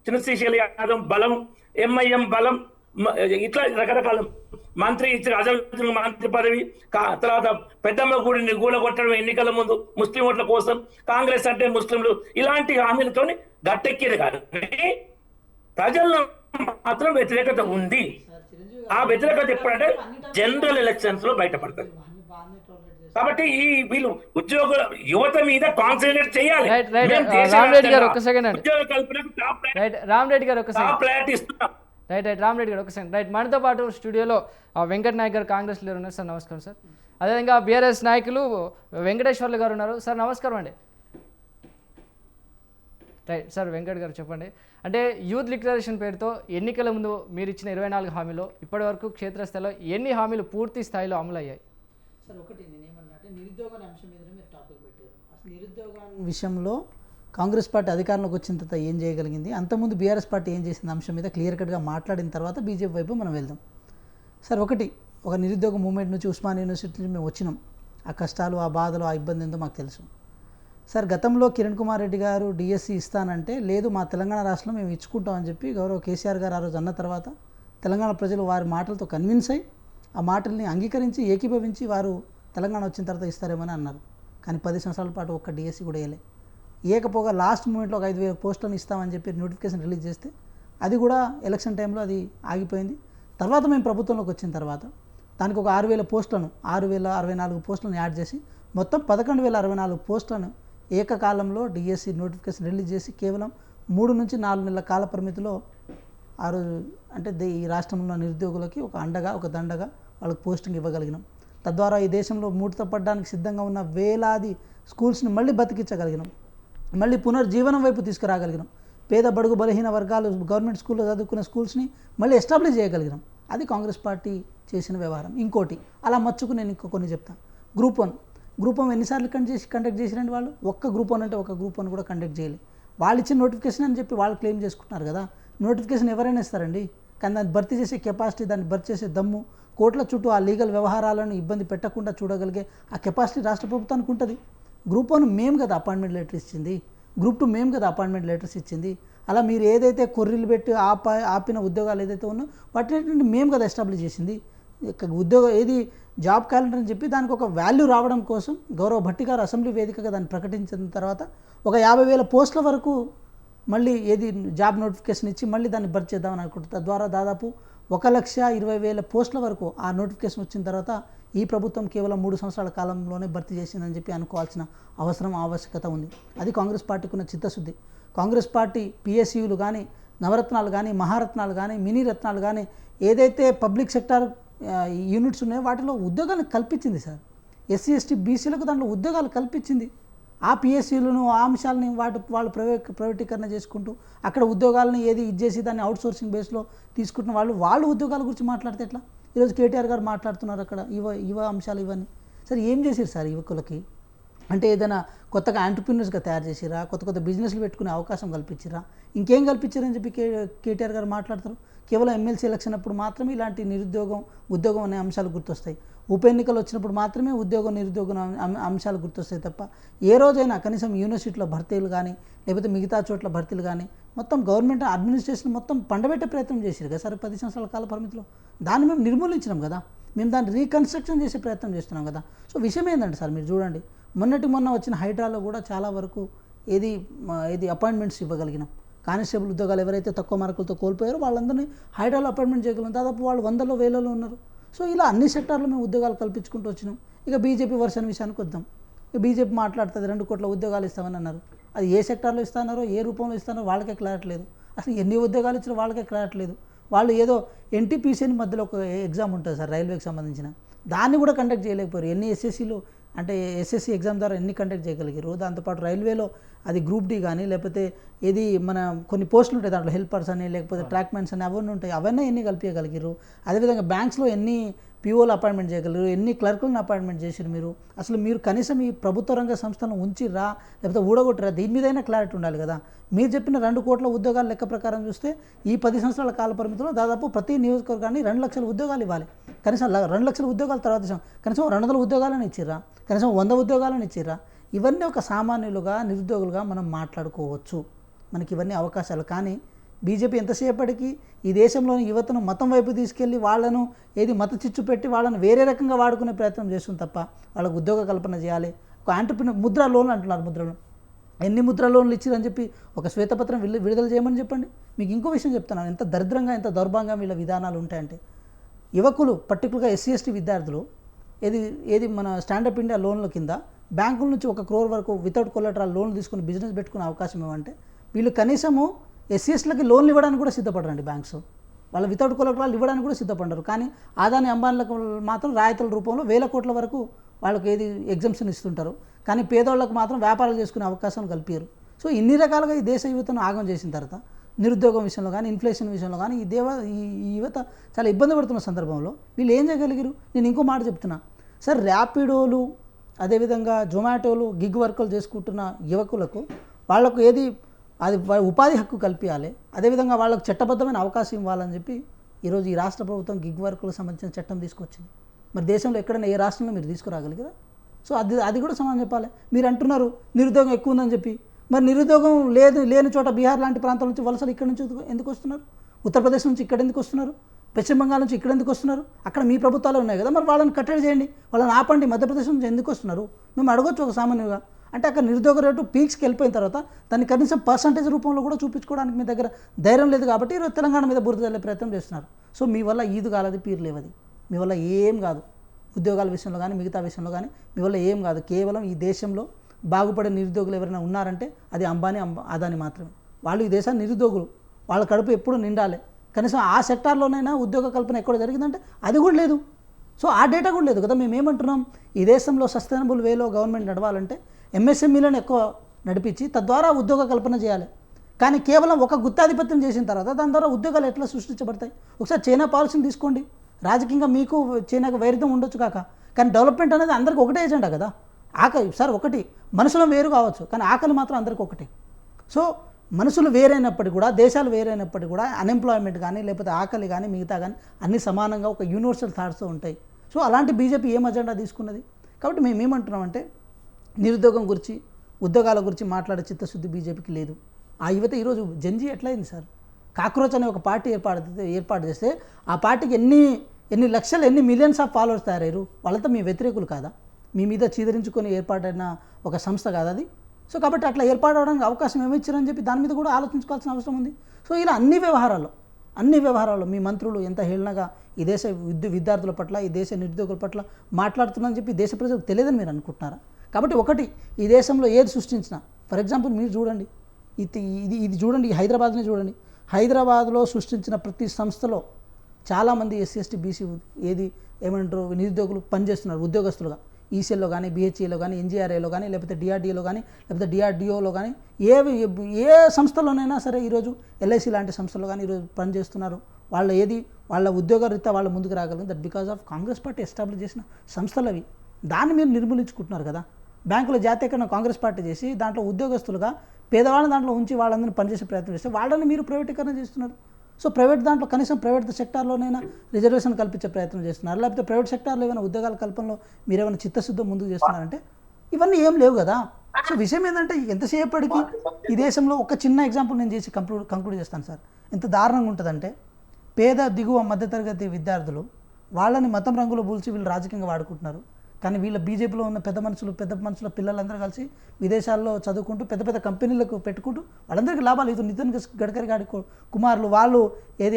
చిన్నశ్రీశైల యాదవ్ బలం, ఎంఐఎం బలం, ఇట్లా రకరకాల మంత్రి ఇచ్చిన అజల్ మంత్రి పదవి, తర్వాత పెద్దమ్మ గుడిని గూలగొట్టడం ఎన్నికల ముందు ముస్లిం ఓట్ల కోసం, కాంగ్రెస్ అంటే ముస్లింలు, ఇలాంటి హామీలతో గట్టెక్కేది కాదు. ప్రజల్లో మాత్రం వ్యతిరేకత ఉంది. ఆ వ్యతిరేకత ఎప్పుడంటే జనరల్ ఎలక్షన్స్ లో బయటపడుతుంది. కాబట్టి ఈ వీళ్ళు ఉద్యోగుల యువత మీద కాన్సన్ట్రేట్ చేయాలి. రామరెడ్డి గారు ఒక సెకండ్, ఉద్యోగ కల్పనకు రామరెడ్డి గారు ఒక సెకండ్, ప్రయారిటీ ఇస్తున్నాం. రామరెడ్డి గారు ఒక సెకండ్. మనతో పాటు స్టూడియోలో వెంకట నాయక్ గారు కాంగ్రెస్ లీడర్ ఉన్నారు. సార్ నమస్కారం సార్. అదేవిధంగా బీఆర్ఎస్ నాయకులు వెంకటేశ్వర్లు గారు ఉన్నారు. సార్ నమస్కారం అండి. రైట్ సార్, వెంకట్ గారు చెప్పండి. అంటే యూత్ లిటరేషన్ పేరుతో ఎన్నికల ముందు మీరు ఇచ్చిన 24 హామీలో ఇప్పటివరకు క్షేత్రస్థాయిలో ఎన్ని హామీలు పూర్తి స్థాయిలో అమలు అయ్యాయి? సార్ ఒకటి నేనేమన్నా అంటే నిరుద్యోగ అంశం మీద మీరు టాపిక్ పెట్టారు. అసలు నిరుద్యోగ విషయంలో కాంగ్రెస్ పార్టీ అధికారంలోకి వచ్చిన తర్వాత ఏం చేయగలిగింది, అంతకుముందు బీఆర్ఎస్ పార్టీ ఏం చేసిన అంశం మీద క్లియర్ కట్గా మాట్లాడిన తర్వాత బీజేపీ వైపు మనం వెళ్దాం. సార్ ఒకటి, ఒక నిరుద్యోగ మూవ్మెంట్ నుంచి ఉస్మానియా యూనివర్సిటీ నుంచి మేము వచ్చినాం. ఆ కష్టాలు, ఆ బాధలు, ఆ ఇబ్బంది ఏందో మాకు తెలుసు. సార్ గతంలో కిరణ్ కుమార్ రెడ్డి గారు డిఎస్సి ఇస్తానంటే లేదు మా తెలంగాణ రాష్ట్రంలో మేము ఇచ్చుకుంటామని చెప్పి గౌరవ కేసీఆర్ గారు ఆ రోజు అన్న తర్వాత తెలంగాణ ప్రజలు వారి మాటలతో కన్విన్స్ అయ్యి ఆ మాటల్ని అంగీకరించి ఏకీభవించి వారు తెలంగాణ వచ్చిన తర్వాత ఇస్తారేమని అన్నారు. కానీ 10 సంవత్సరాల పాటు ఒక్క డిఎస్సి కూడా వేయలే. ఏకపోగా లాస్ట్ మూమెంట్లో ఒక 5,000 పోస్టులను ఇస్తామని చెప్పి నోటిఫికేషన్ రిలీజ్ చేస్తే అది కూడా ఎలక్షన్ టైంలో అది ఆగిపోయింది. తర్వాత మేము ప్రభుత్వంలోకి వచ్చిన తర్వాత దానికి ఒక 6,000 పోస్టులను 6,064 పోస్టులను యాడ్ చేసి మొత్తం 11,064 పోస్టులను ఏకకాలంలో డిఎస్సి నోటిఫికేషన్ రిలీజ్ చేసి కేవలం 3 నుంచి 4 నెలల కాల పరిమితిలో ఆ రోజు అంటే ఈ రాష్ట్రంలో నిరుద్యోగులకి ఒక అండగా, ఒక దండగా వాళ్ళకి పోస్టింగ్ ఇవ్వగలిగినాం. తద్వారా ఈ దేశంలో మూటతో పడడానికి సిద్ధంగా ఉన్న వేలాది స్కూల్స్ని మళ్ళీ బతికించగలిగినాం, మళ్ళీ పునర్జీవనం వైపు తీసుకురాగలిగినాం. పేద బడుగు బలహీన వర్గాలు గవర్నమెంట్ స్కూల్లో చదువుకునే స్కూల్స్ని మళ్ళీ ఎస్టాబ్లిష్ చేయగలిగినాం. అది కాంగ్రెస్ పార్టీ చేసిన వ్యవహారం. ఇంకోటి అలా మచ్చుకు నేను ఇంకో కొన్ని చెప్తాను. గ్రూప్ వన్ ఎన్నిసార్లు కండక్ట్ చేసిరండి వాళ్ళు? ఒక్క గ్రూప్ 1 అంటే ఒక గ్రూప్ 1 కూడా కండక్ట్ చేయలేదు. వాళ్ళు ఇచ్చిన నోటిఫికేషన్ అని చెప్పి వాళ్ళు క్లెయిమ్ చేసుకుంటున్నారు కదా. నోటిఫికేషన్ ఎవరైనా ఇస్తారండి, కానీ దాన్ని భర్తీ చేసే కెపాసిటీ, దాన్ని భర్తీ చేసే దమ్ము, కోట్ల చుట్టూ ఆ లీగల్ వ్యవహారాలను ఇబ్బంది పెట్టకుండా చూడగలిగే ఆ కెపాసిటీ రాష్ట్ర ప్రభుత్వానికి ఉంటుంది. గ్రూప్ 1 మేము కదా అపాయింట్మెంట్ లెటర్ ఇచ్చింది, గ్రూప్ 2 మేము కదా అపాయింట్మెంట్ లెటర్స్ ఇచ్చింది. అలా మీరు ఏదైతే కొర్రీలు పెట్టి ఆపిన ఉద్యోగాలు ఏదైతే ఉన్నో వాటిని మేము కదా ఎస్టాబ్లిష్ చేసింది. ఉద్యోగం ఏది జాబ్ క్యాలెండర్ అని చెప్పి దానికి ఒక వాల్యూ రావడం కోసం గౌరవ భట్టి గారు అసెంబ్లీ వేదికగా దాన్ని ప్రకటించిన తర్వాత ఒక 50,000 పోస్టుల వరకు మళ్ళీ ఏది జాబ్ నోటిఫికేషన్ ఇచ్చి మళ్ళీ దాన్ని భర్తీ చేద్దామని అనుకుంటుంది. తద్వారా దాదాపు 1,20,000 పోస్టుల వరకు ఆ నోటిఫికేషన్ వచ్చిన తర్వాత ఈ ప్రభుత్వం కేవలం 3 సంవత్సరాల కాలంలోనే భర్తీ చేసిందని చెప్పి అనుకోవాల్సిన ఆవశ్యకత ఉంది. అది కాంగ్రెస్ పార్టీకి ఉన్న చిత్తశుద్ధి. కాంగ్రెస్ పార్టీ పిఎస్యూలు కానీ, నవరత్నాలు కానీ, మహారత్నాలు కానీ, మినీ రత్నాలు కానీ ఏదైతే పబ్లిక్ సెక్టార్ యూనిట్స్ ఉన్నాయో వాటిలో ఉద్యోగాలను కల్పించింది సార్. ఎస్సీ ఎస్టీ బీసీలకు దాంట్లో ఉద్యోగాలు కల్పించింది. ఆ పిఎస్సీలను, ఆ అంశాలని వాళ్ళు ప్రైవేటీకరణ చేసుకుంటూ అక్కడ ఉద్యోగాలను ఏది ఇచ్చేసి దాన్ని అవుట్సోర్సింగ్ బేస్లో తీసుకుంటున్న వాళ్ళు ఉద్యోగాల గురించి మాట్లాడితే ఎట్లా? ఈరోజు కేటీఆర్ గారు మాట్లాడుతున్నారు అక్కడ యువ అంశాలు ఇవన్నీ. సరే ఏం చేశారు సార్ యువకులకి? అంటే ఏదైనా కొత్తగా ఆంటర్ప్రినర్స్గా తయారు చేసిరా, కొత్త బిజినెస్లు పెట్టుకునే అవకాశం కల్పించిరా, ఇంకేం కల్పించారని చెప్పి కేటీఆర్ గారు మాట్లాడతారు. కేవలం ఎమ్మెల్సీ ఎలక్షన్ అప్పుడు మాత్రమే ఇలాంటి ఉద్యోగం అనే అంశాలు గుర్తొస్తాయి. ఉప ఎన్నికలు వచ్చినప్పుడు మాత్రమే నిరుద్యోగం అంశాలు గుర్తొస్తాయి తప్ప ఏ రోజైనా కనీసం యూనివర్సిటీలో భర్తీలు కానీ లేకపోతే మిగతా చోట్ల భర్తీలు కానీ మొత్తం గవర్నమెంట్ అడ్మినిస్ట్రేషన్ మొత్తం పండబెట్టే ప్రయత్నం చేశారు కదా సార్ 10 సంవత్సరాల కాల పరిమితిలో. దాన్ని మేము నిర్మూలించినాం కదా, మేము దాన్ని రీకన్స్ట్రక్షన్ చేసే ప్రయత్నం చేస్తున్నాం కదా. సో విషయం ఏంటంటే సార్ మీరు చూడండి, మొన్న వచ్చిన హైడ్రాలో కూడా చాలా వరకు ఏది అపాయింట్మెంట్స్ ఇవ్వగలిగినాం. కానిస్టేబుల్ ఉద్యోగాలు ఎవరైతే తక్కువ మార్కులతో కోల్పోయారో వాళ్ళందరినీ హైడ్రాలో అపాయింట్మెంట్ చేయగలం. దాదాపు వాళ్ళు 100లో 1000లో ఉన్నారు. సో ఇలా అన్ని సెక్టార్లో మేము ఉద్యోగాలు కల్పించుకుంటూ వచ్చినాం. ఇక బీజేపీ వర్షన్ విషయానికి వద్దాం. ఇక బీజేపీ మాట్లాడుతుంది 2 కోట్ల ఉద్యోగాలు ఇస్తామని అన్నారు. అది ఏ సెక్టార్లో ఇస్తారో, ఏ రూపంలో ఇస్తారో వాళ్ళకే క్లారిటీ లేదు. అసలు ఎన్ని ఉద్యోగాలు ఇచ్చినా వాళ్ళకే క్లారిటీ లేదు. వాళ్ళు ఏదో ఎన్టీపీసీని మధ్యలో ఒక ఎగ్జామ్ ఉంటుంది సార్ రైల్వేకి సంబంధించిన, దాన్ని కూడా కండక్ట్ చేయలేకపోయారు. ఎన్ని ఎస్ఎస్సీలు అంటే ఎస్ఎస్సీ ఎగ్జామ్ ద్వారా ఎన్ని కండక్ట్ చేయగలిగారు. దాంతోపాటు రైల్వేలో అది గ్రూప్ డి కానీ లేకపోతే ఏది మన కొన్ని పోస్టులు ఉంటాయి దాంట్లో హెల్పర్స్ అని లేకపోతే ట్రాక్మెన్స్ అని అవన్నీ ఉంటాయి, అవన్నీ ఎన్ని కలిపించగలిగారు. అదేవిధంగా బ్యాంక్స్లో ఎన్ని పీఓలు అపాయింట్మెంట్ చేయగలరు, ఎన్ని క్లర్కులను అపాయింట్మెంట్ చేసారు మీరు మీరు కనీసం ఈ ప్రభుత్వ రంగ సంస్థలను ఉంచిర్రా లేకపోతే ఊడగొట్టిరా, దీని మీదైనా క్లారిటీ ఉండాలి కదా. మీరు చెప్పిన 2 కోట్ల ఉద్యోగాల లెక్క ప్రకారం చూస్తే ఈ 10 సంవత్సరాల కాల పరిమితిలో దాదాపు ప్రతి నియోజకవర్గాన్ని 2 లక్షల ఉద్యోగాలు ఇవ్వాలి. కనీసం 2 లక్షల ఉద్యోగాల తర్వాత కనీసం 200 ఉద్యోగాలను ఇచ్చిర్రా, కనీసం 100 ఉద్యోగాలను ఇచ్చిర్రా. ఇవన్నీ ఒక సామాన్యులుగా నిరుద్యోగులుగా మనం మాట్లాడుకోవచ్చు, మనకి ఇవన్నీ అవకాశాలు. కానీ బీజేపీ ఎంతసేపటికి ఈ దేశంలోని యువతను మతం వైపు తీసుకెళ్ళి వాళ్ళను మత చిచ్చు పెట్టి వాళ్ళని వేరే రకంగా వాడుకునే ప్రయత్నం చేస్తుంది తప్ప వాళ్ళకు ఉద్యోగ కల్పన చేయాలి. ఒక ఆంటర్ప్రినర్ ముద్రా లోన్లు అంటున్నారు, ముద్రలు ఎన్ని ముద్రా లోన్లు ఇచ్చిరని చెప్పి ఒక శ్వేతపత్రం విడుదల చేయమని చెప్పండి. మీకు ఇంకో విషయం చెప్తున్నాను, ఎంత దరిద్రంగా ఎంత దౌర్భాగ్యంగా వీళ్ళ విధానాలు ఉంటాయంటే యువకులు పర్టికులర్గా ఎస్సీ ఎస్టీ విద్యార్థులు ఏది మన స్టాండప్ ఇండియా లోన్ల కింద బ్యాంకుల నుంచి 1 crore వరకు వితౌట్ కొలెటరల్ లోన్లు తీసుకుని బిజినెస్ పెట్టుకునే అవకాశం ఇవ్వంటే వీళ్ళు కనీసము ఎస్సీఎస్లకి లోన్లు ఇవ్వడానికి కూడా సిద్ధపడరండి. బ్యాంక్స్ వాళ్ళు వితౌట్ కొలెటరల్ ఇవ్వడానికి కూడా సిద్ధపడరు. కానీ ఆదాని అంబానీలకు మాత్రం రాయితీల రూపంలో 1000 కోట్ల వరకు వాళ్ళకి ఎగ్జంప్షన్ ఇస్తుంటారు. కానీ పేదోళ్ళకు మాత్రం వ్యాపారాలు చేసుకునే అవకాశం కల్పించారు. సో ఇన్ని రకాలుగా ఈ దేశ యువతను ఆగం చేసిన తర్వాత నిరుద్యోగం విషయంలో కానీ ఇన్ఫ్లేషన్ విషయంలో కానీ ఈ యువత చాలా ఇబ్బంది పడుతున్న సందర్భంలో వీళ్ళు ఏం చేయగలిగారు? నేను ఇంకో మాట చెప్తున్నా సార్, ర్యాపిడోలు అదేవిధంగా జొమాటోలు గిగ్ వర్కులు చేసుకుంటున్న యువకులకు వాళ్లకు ఏది అది ఉపాధి హక్కు కల్పించాలి, అదేవిధంగా వాళ్ళకు చట్టబద్ధమైన అవకాశం ఇవ్వాలని చెప్పి ఈరోజు ఈ రాష్ట్ర ప్రభుత్వం గిగ్ వర్కులకు సంబంధించిన చట్టం తీసుకొచ్చింది. మరి దేశంలో ఎక్కడైనా ఏ రాష్ట్రంలో మీరు తీసుకురాగలిగారా? సో అది కూడా సమానం చెప్పాలి. మీరు అంటున్నారు నిరుద్యోగం ఎక్కువ ఉందని చెప్పి, మరి నిరుద్యోగం లేని చోట బీహార్ లాంటి ప్రాంతాల నుంచి వలసలు ఇక్కడ నుంచి ఎందుకు వస్తున్నారు? ఉత్తరప్రదేశ్ నుంచి ఇక్కడ ఎందుకు వస్తున్నారు? పశ్చిమ బెంగాల్ నుంచి ఇక్కడ ఎందుకు వస్తున్నారు? అక్కడ మీ ప్రభుత్వాలు ఉన్నాయి కదా, మరి వాళ్ళని కట్టడి చేయండి, వాళ్ళని ఆపండి. మధ్యప్రదేశ్ నుంచి ఎందుకు వస్తున్నారు? మేము అడగొచ్చు ఒక సామాన్యంగా. అంటే అక్కడ నిరుద్యోగ రేటు పీక్స్కి వెళ్ళిపోయిన తర్వాత దాన్ని కనీసం పర్సంటేజ్ రూపంలో కూడా చూపించుకోవడానికి మీ దగ్గర ధైర్యం లేదు కాబట్టి ఈరోజు తెలంగాణ మీద బురద చల్లే ప్రయత్నం చేస్తున్నారు. సో మీ వల్ల ఈదు కాలది పీరు లేవది, మీ వల్ల ఏం కాదు. ఉద్యోగాల విషయంలో కానీ మిగతా విషయంలో కానీ మీ వల్ల ఏం కాదు. కేవలం ఈ దేశంలో బాగుపడే నిరుద్యోగులు ఎవరైనా ఉన్నారంటే అది అంబానీ అదాని మాత్రమే. వాళ్ళు ఈ దేశాన్ని నిరుద్యోగులు, వాళ్ళ కడుపు ఎప్పుడు నిండాలి. కనీసం ఆ సెక్టార్లోనైనా ఉద్యోగ కల్పన ఎక్కడ జరిగిందంటే అది కూడా లేదు. సో ఆ డేటా కూడా లేదు కదా. మేము ఏమంటున్నాం, ఈ దేశంలో సస్టైనబుల్ వేలో గవర్నమెంట్ నడవాలంటే ఎంఎస్ఎంఈలను ఎక్కువ నడిపించి తద్వారా ఉద్యోగ కల్పన చేయాలి. కానీ కేవలం ఒక గుత్తాధిపత్యం చేసిన తర్వాత దాని ద్వారా ఉద్యోగాలు ఎట్లా సృష్టించబడతాయి? ఒకసారి చైనా పాలసీని తీసుకోండి. రాజకీయంగా మీకు చైనాకు వైరుధ్యం ఉండొచ్చు కాక, కానీ డెవలప్మెంట్ అనేది అందరికీ ఒకటే ఏజెండా కదా. సార్ ఒకటి మనుషులం వేరు కావచ్చు, కానీ ఆకలి మాత్రం అందరికీ ఒకటే. సో మనుషులు వేరైనప్పటికీ కూడా, దేశాలు వేరైనప్పటికీ కూడా అన్ఎంప్లాయ్మెంట్ కానీ లేకపోతే ఆకలి కానీ మిగతా కానీ అన్ని సమానంగా ఒక యూనివర్సల్ థాట్స్తో ఉంటాయి. సో అలాంటి బీజేపీ ఏం అజెండా తీసుకున్నది? కాబట్టి మేము ఏమంటున్నామంటే నిరుద్యోగం గురించి ఉద్యోగాల గురించి మాట్లాడే చిత్తశుద్ధి బీజేపీకి లేదు. ఆ యువత ఈరోజు జంజీ ఎట్లయింది సార్? కాక్రోచ్ అనే ఒక పార్టీ ఏర్పాటు చేస్తే ఆ పార్టీకి ఎన్ని లక్షలు ఎన్ని మిలియన్స్ ఆఫ్ ఫాలోవర్స్ తయారయ్యారు. వాళ్ళతో మీ వ్యతిరేకులు కాదా? మీ మీద చీదరించుకొని ఏర్పాటైన ఒక సంస్థ కాదు అది. సో కాబట్టి అట్లా ఏర్పాటవడానికి అవకాశం ఏమిచ్చారని చెప్పి దాని మీద కూడా ఆలోచించుకోవాల్సిన అవసరం ఉంది. సో ఇలా అన్ని వ్యవహారాల్లో మీ మంత్రులు ఎంత హేళనగా ఈ దేశ విద్యార్థుల పట్ల ఈ దేశ నిరుద్యోగుల పట్ల మాట్లాడుతున్నారని చెప్పి దేశ ప్రజలకు తెలియదని మీరు అనుకుంటున్నారా? కాబట్టి ఒకటి, ఈ దేశంలో ఏది సృష్టించినా, ఫర్ ఎగ్జాంపుల్ మీరు చూడండి, ఇది చూడండి, హైదరాబాద్ని చూడండి. హైదరాబాద్లో సృష్టించిన ప్రతి సంస్థలో చాలామంది ఎస్సీ ఎస్టీ బీసీ ఏమంటారు నిరుద్యోగులు పనిచేస్తున్నారు ఉద్యోగస్తులుగా. ఈసీఎల్లో కానీ బిహెచ్ఈలో కానీ ఎన్జీఆర్ఏలో కానీ లేకపోతే డిఆర్డీఏలో కానీ లేకపోతే డిఆర్డిఓలో కానీ ఏ సంస్థలోనైనా సరే ఈరోజు ఎల్ఐసి లాంటి సంస్థలో కానీ ఈరోజు పనిచేస్తున్నారు. వాళ్ళ ఉద్యోగ రీత్యా వాళ్ళు ముందుకు రాగలరు. That because of Congress party establish చేసిన సంస్థలు అవి. దాన్ని మీరు నిర్మూలించుకుంటున్నారు కదా. బ్యాంకుల జాతీయకరణ కాంగ్రెస్ పార్టీ చేసి దాంట్లో ఉద్యోగస్తులుగా పేదవాళ్ళని దాంట్లో ఉంచి వాళ్ళందరినీ పనిచేసే ప్రయత్నం చేస్తే వాళ్ళని మీరు ప్రైవేటీకరణ చేస్తున్నారు. సో ప్రైవేట్ దాంట్లో కనీసం ప్రైవేట్ సెక్టార్లోనైనా రిజర్వేషన్ కల్పించే ప్రయత్నం చేస్తున్నారు. లేకపోతే ప్రైవేట్ సెక్టార్లో ఏమైనా ఉద్యోగాల కల్పనలో మీరు ఏమైనా చిత్తశుద్ధం ముందుకు చేస్తున్నారంటే ఇవన్నీ ఏం లేవు కదా. సో విషయం ఏంటంటే ఎంతసేపటికి ఈ దేశంలో ఒక చిన్న ఎగ్జాంపుల్ నేను చేసి కంక్లూడ్ చేస్తాను సార్. ఎంత దారుణంగా ఉంటుందంటే పేద దిగువ మధ్యతరగతి విద్యార్థులు వాళ్ళని మతం రంగులో పూల్చి వీళ్ళు రాజకీయంగా వాడుకుంటున్నారు. కానీ వీళ్ళ బీజేపీలో ఉన్న పెద్ద మనుషుల పిల్లలందరూ కలిసి విదేశాల్లో చదువుకుంటూ పెద్ద కంపెనీలకు పెట్టుకుంటూ వాళ్ళందరికీ లాభాలు. ఇది నితిన్ గడ్కరీ గారి కుమారులు వాళ్ళు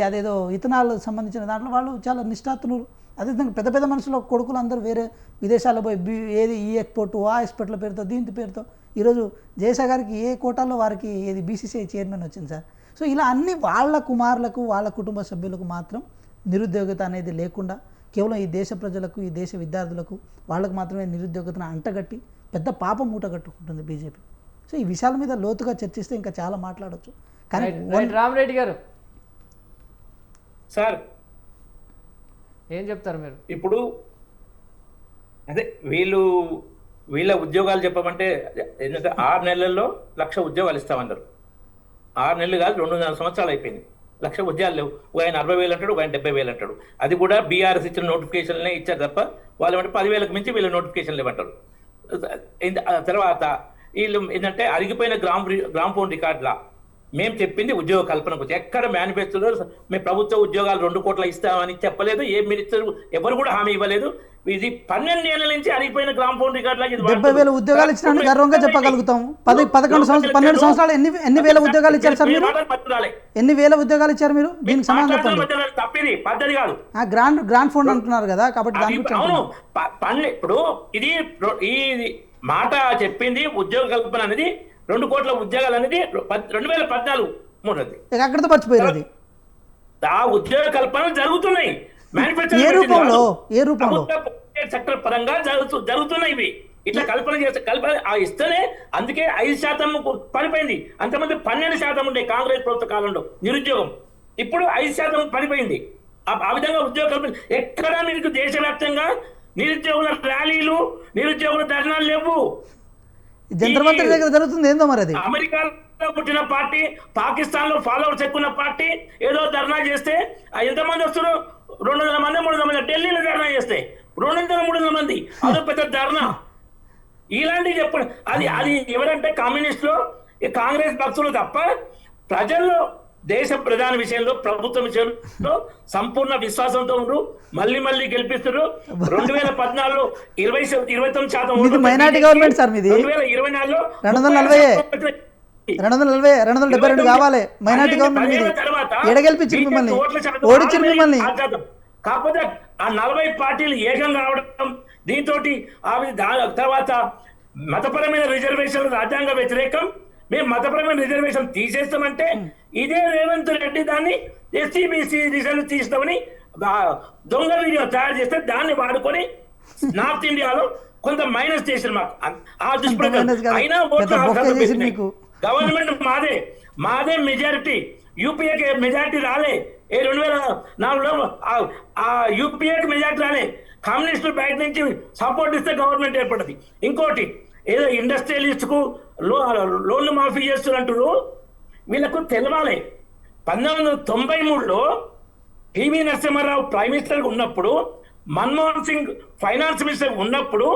అదేదో ఇథనాల్ సంబంధించిన దాంట్లో వాళ్ళు చాలా నిష్ఠాతులు. అదేవిధంగా పెద్ద మనుషుల కొడుకులు అందరూ వేరే విదేశాల్లో పోయి ఈ ఎక్స్పోర్టు ఆ ఎక్స్పోర్ట్ల పేరుతో దీని పేరుతో ఈరోజు జయశా గారికి ఏ కోటాలో వారికి బీసీసీఐ చైర్మన్ వచ్చింది సార్. సో ఇలా అన్ని వాళ్ళ కుమారులకు వాళ్ళ కుటుంబ సభ్యులకు మాత్రం నిరుద్యోగత అనేది లేకుండా కేవలం ఈ దేశ ప్రజలకు ఈ దేశ విద్యార్థులకు వాళ్ళకు మాత్రమే నిరుద్యోగతను అంటగట్టి పెద్ద పాపం మూట కట్టుకుంటుంది బీజేపీ. సో ఈ విషయాల మీద లోతుగా చర్చిస్తే ఇంకా చాలా మాట్లాడవచ్చు. కానీ రామరెడ్డి గారు సార్ ఏం చెప్తారు మీరు? ఇప్పుడు అదే వీళ్ళ ఉద్యోగాలు చెప్పమంటే ఎందుకంటే 6 నెలల్లో 1,00,000 ఉద్యోగాలు ఇస్తామన్నారు. 6 నెలలు కాదు 2.5 సంవత్సరాలు అయిపోయింది. 1,00,000 ఉద్యోగాలు లేవు. ఒక ఆయన 40,000 అంటాడు, ఒక ఆయన 70,000 అంటాడు. అది కూడా బీఆర్ఎస్ ఇచ్చిన నోటిఫికేషన్లే ఇచ్చారు తప్ప వాళ్ళు అంటే 10,000కు మించి వీళ్ళ నోటిఫికేషన్లు ఇవ్వంటారు. తర్వాత వీళ్ళు ఏంటంటే అరిగిపోయిన గ్రామ్ ఫోన్ రికార్డులా మేము చెప్పింది ఉద్యోగ కల్పనకు. ఎక్కడ మేనిఫెస్టోలో మేము ప్రభుత్వ ఉద్యోగాలు 2 కోట్ల ఇస్తామని చెప్పలేదు. ఏ మినిస్టర్ ఎవరు కూడా హామీ ఇవ్వలేదు. ఇది 12 ఏళ్ల నుంచి అరిగిపోయిన గ్రామ్ ఫోన్ రికార్డులా 70,000 ఉద్యోగాలు ఇచ్చినట్టు గర్వంగా చెప్పగలుగుతాం. 12 సంవత్సరాలు ఎన్ని వేల ఉద్యోగాలు ఇచ్చారు సార్ మీరు? ఎన్ని వేల ఉద్యోగాలు ఇచ్చారు మీరు? దీనికి సమాధానం చెప్పండి. తప్పిది పద్ధతి కాదు. గ్రాండ్ ఫోన్ అంటున్నారు కదా, కాబట్టి ఇప్పుడు ఇది మాట చెప్పింది ఉద్యోగ కల్పన అనేది 2 కోట్ల ఉద్యోగాలు అనేది 2014 మూడోది అక్కడితో మర్చిపోయారు. అది ఆ ఉద్యోగ కల్పన జరుగుతున్నాయి. ఏ రూపంలో సెక్టర్ పరంగా జరుగుతున్నాయి. ఇవి ఇట్లా కల్పన చేస్తే ఇస్తేనే అందుకే 5% పడిపోయింది. అంతమంది 12% ఉండే కాంగ్రెస్ ప్రభుత్వ కాలంలో నిరుద్యోగం, ఇప్పుడు 5% పడిపోయింది. ఆ విధంగా ఉద్యోగ కల్పన ఎక్కడా మీకు దేశవ్యాప్తంగా నిరుద్యోగుల ర్యాలీలు, నిరుద్యోగుల ధర్నాలు లేవు. జంతర్ మంతర్ దగ్గర జరుగుతుంది ఏందో మరి అది. అమెరికాలో పుట్టిన పార్టీ, పాకిస్తాన్ లో ఫాలోవర్స్ ఎక్కువ పార్టీ ఏదో ధర్నా చేస్తే ఎంతమంది వస్తారు? 200 మంది 300 మంది. ఢిల్లీలో ధర్నా చేస్తే 200-300 మంది. అదో పెద్ద ధర్నా. ఇలాంటివి చెప్పండి. అది ఎవరంటే కమ్యూనిస్టులు, కాంగ్రెస్ భక్తులు తప్ప ప్రజల్లో దేశ ప్రధాన విషయంలో, ప్రభుత్వం విషయంలో సంపూర్ణ విశ్వాసంతో ఉండ్రు. మళ్ళీ గెలిపిస్తారు. 2014లో 29% మైనారిటీ గవర్నమెంట్ సార్ మీది. 2024లో 272 కావాలి. మైనారిటీ గవర్నమెంట్ మీది. ఎడ గెలిపించింది మిమ్మల్ని, ఓడించింది మిమ్మల్ని. కాకపోతే ఆ 40 పార్టీలు ఏకం కావడం, దీంతో తర్వాత మతపరమైన రిజర్వేషన్లు రాజ్యాంగ వ్యతిరేకం, మేము మతపరమైన రిజర్వేషన్ తీసేస్తామంటే ఇదే రేవంత్ రెడ్డి దాన్ని ఎస్సీబీసీ రిజర్వ్ తీస్తామని దొంగ వీడియో తయారు చేస్తే దాన్ని వాడుకొని నార్త్ ఇండియాలో కొంత మైనస్ చేసిన మాకు ఆ దుష్ప్రచారం. అయినా గవర్నమెంట్ మాదే మెజారిటీ. యూపీఏకి మెజారిటీ రాలే. 2004లో ఆ యూపీఏకి మెజారిటీ రాలే. కమ్యూనిస్టులు బయట నుంచి సపోర్ట్ ఇస్తే గవర్నమెంట్ ఏర్పడింది. ఇంకోటి ఏదో ఇండస్ట్రియలిస్ట్ కు లోన్లు మాఫీ చేస్తున్నట్టు వీళ్ళకు తెలవాలి. 1993లో పివి నరసింహారావు ప్రైమ్ మినిస్టర్ ఉన్నప్పుడు, మన్మోహన్ సింగ్ ఫైనాన్స్ మినిస్టర్ ఉన్నప్పుడు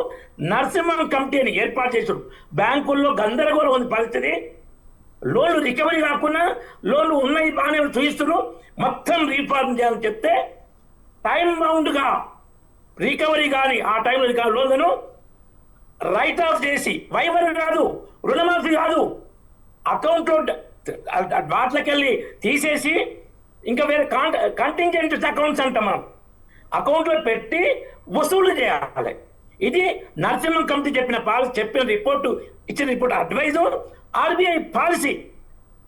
నరసింహన్ కమిటీని ఏర్పాటు చేశారు. బ్యాంకుల్లో గందరగోళం ఉంది పరిస్థితి. లోన్లు రికవరీ కాకుండా లోన్లు ఉన్నాయి బాగానే చూపిస్తున్నారు, మొత్తం రీఫార్మ్ చేయాలని చెప్తే టైం బౌండ్గా రికవరీ కానీ ఆ టైంలో లోన్లను రైట్ ఆఫ్ చేసి, వైవర్ కాదు, రుణమాఫీ కాదు, అకౌంట్లో వాటికెళ్ళి తీసేసి ఇంకా వేరే కంటింజెంట్ అకౌంట్స్ అంటాం మనం, అకౌంట్లో పెట్టి వసూలు చేయాలి. ఇది నరసింహం కమిటీ చెప్పిన రిపోర్టు, ఇచ్చిన report advice RBI policy.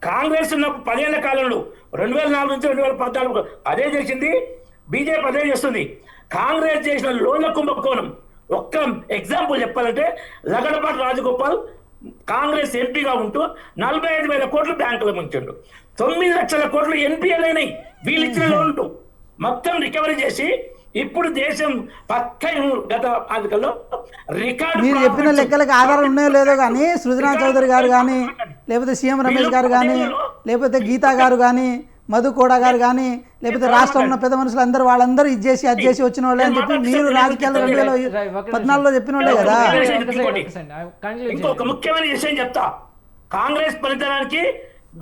Congress ఉన్న 10 ఏళ్ల కాలంలో 2004 నుంచి 2014 అదే చేసింది, బీజేపీ అదే చేస్తుంది. కాంగ్రెస్ చేసిన లోన్ల కుంభకోణం ఒక్క ఎగ్జాంపుల్ చెప్పాలంటే, లగడపాటి రాజగోపాల్ కాంగ్రెస్ ఎంపీగా ఉంటూ 45,000 కోట్లు బ్యాంకులో ముంచిండు. 9 లక్షల కోట్లు ఎన్పిఎల్ అయినాయి వీళ్ళు ఇచ్చిన లోన్లు. మొత్తం రికవరీ చేసి ఇప్పుడు దేశం గత ఆదికల్లో రికార్డు. మీరు చెప్పిన లెక్కలకు ఆధారం ఉన్నాయో లేదో కానీ సృజనా చౌదరి గారు కానీ, లేకపోతే సీఎం రమేష్ గారు కానీ, లేకపోతే గీతా గారు కానీ, మధు కోడా గారు కానీ, లేకపోతే రాష్ట్రంలో ఉన్న పెద్ద మనుషులు అందరూ వాళ్ళందరూ ఇది చేసి అది చేసి వచ్చిన వాళ్ళే అని చెప్పి మీరు రాజకీయాలు 2014లో చెప్పిన వాళ్ళే కదా. ఇంకొక ముఖ్యమైన విషయం చెప్తా. కాంగ్రెస్ పనితనానికి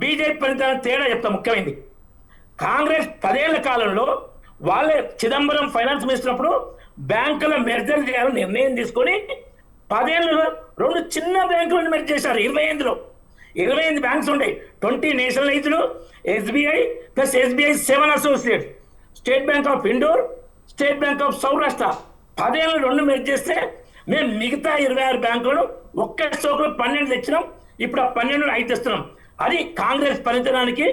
బీజేపీ పనితనానికి తేడా చెప్తా. ముఖ్యమైనది, కాంగ్రెస్ 10 ఏళ్ల కాలంలో వాళ్ళే చిదంబరం ఫైనాన్స్ మినిస్టర్ అప్పుడు బ్యాంకుల మెర్జర్ చేయాలని నిర్ణయం తీసుకొని 10 ఏళ్ళలో 2 చిన్న బ్యాంకులను మెర్జ్ చేశారు. 28 బ్యాంక్స్ ఉంటాయి. 20 nationalized, SBI plus SBI 7 associates, state bank of Indore, state bank of Saurashtra. 10 ఏళ్ళు 2 మెర్జ్ చేస్తే మేము మిగతా 26 బ్యాంకులను ఒక్క స్టోక్లో 12 తెచ్చినాం. ఇప్పుడు ఆ 12 5 తెస్తున్నాం. అది కాంగ్రెస్ పనితనానికి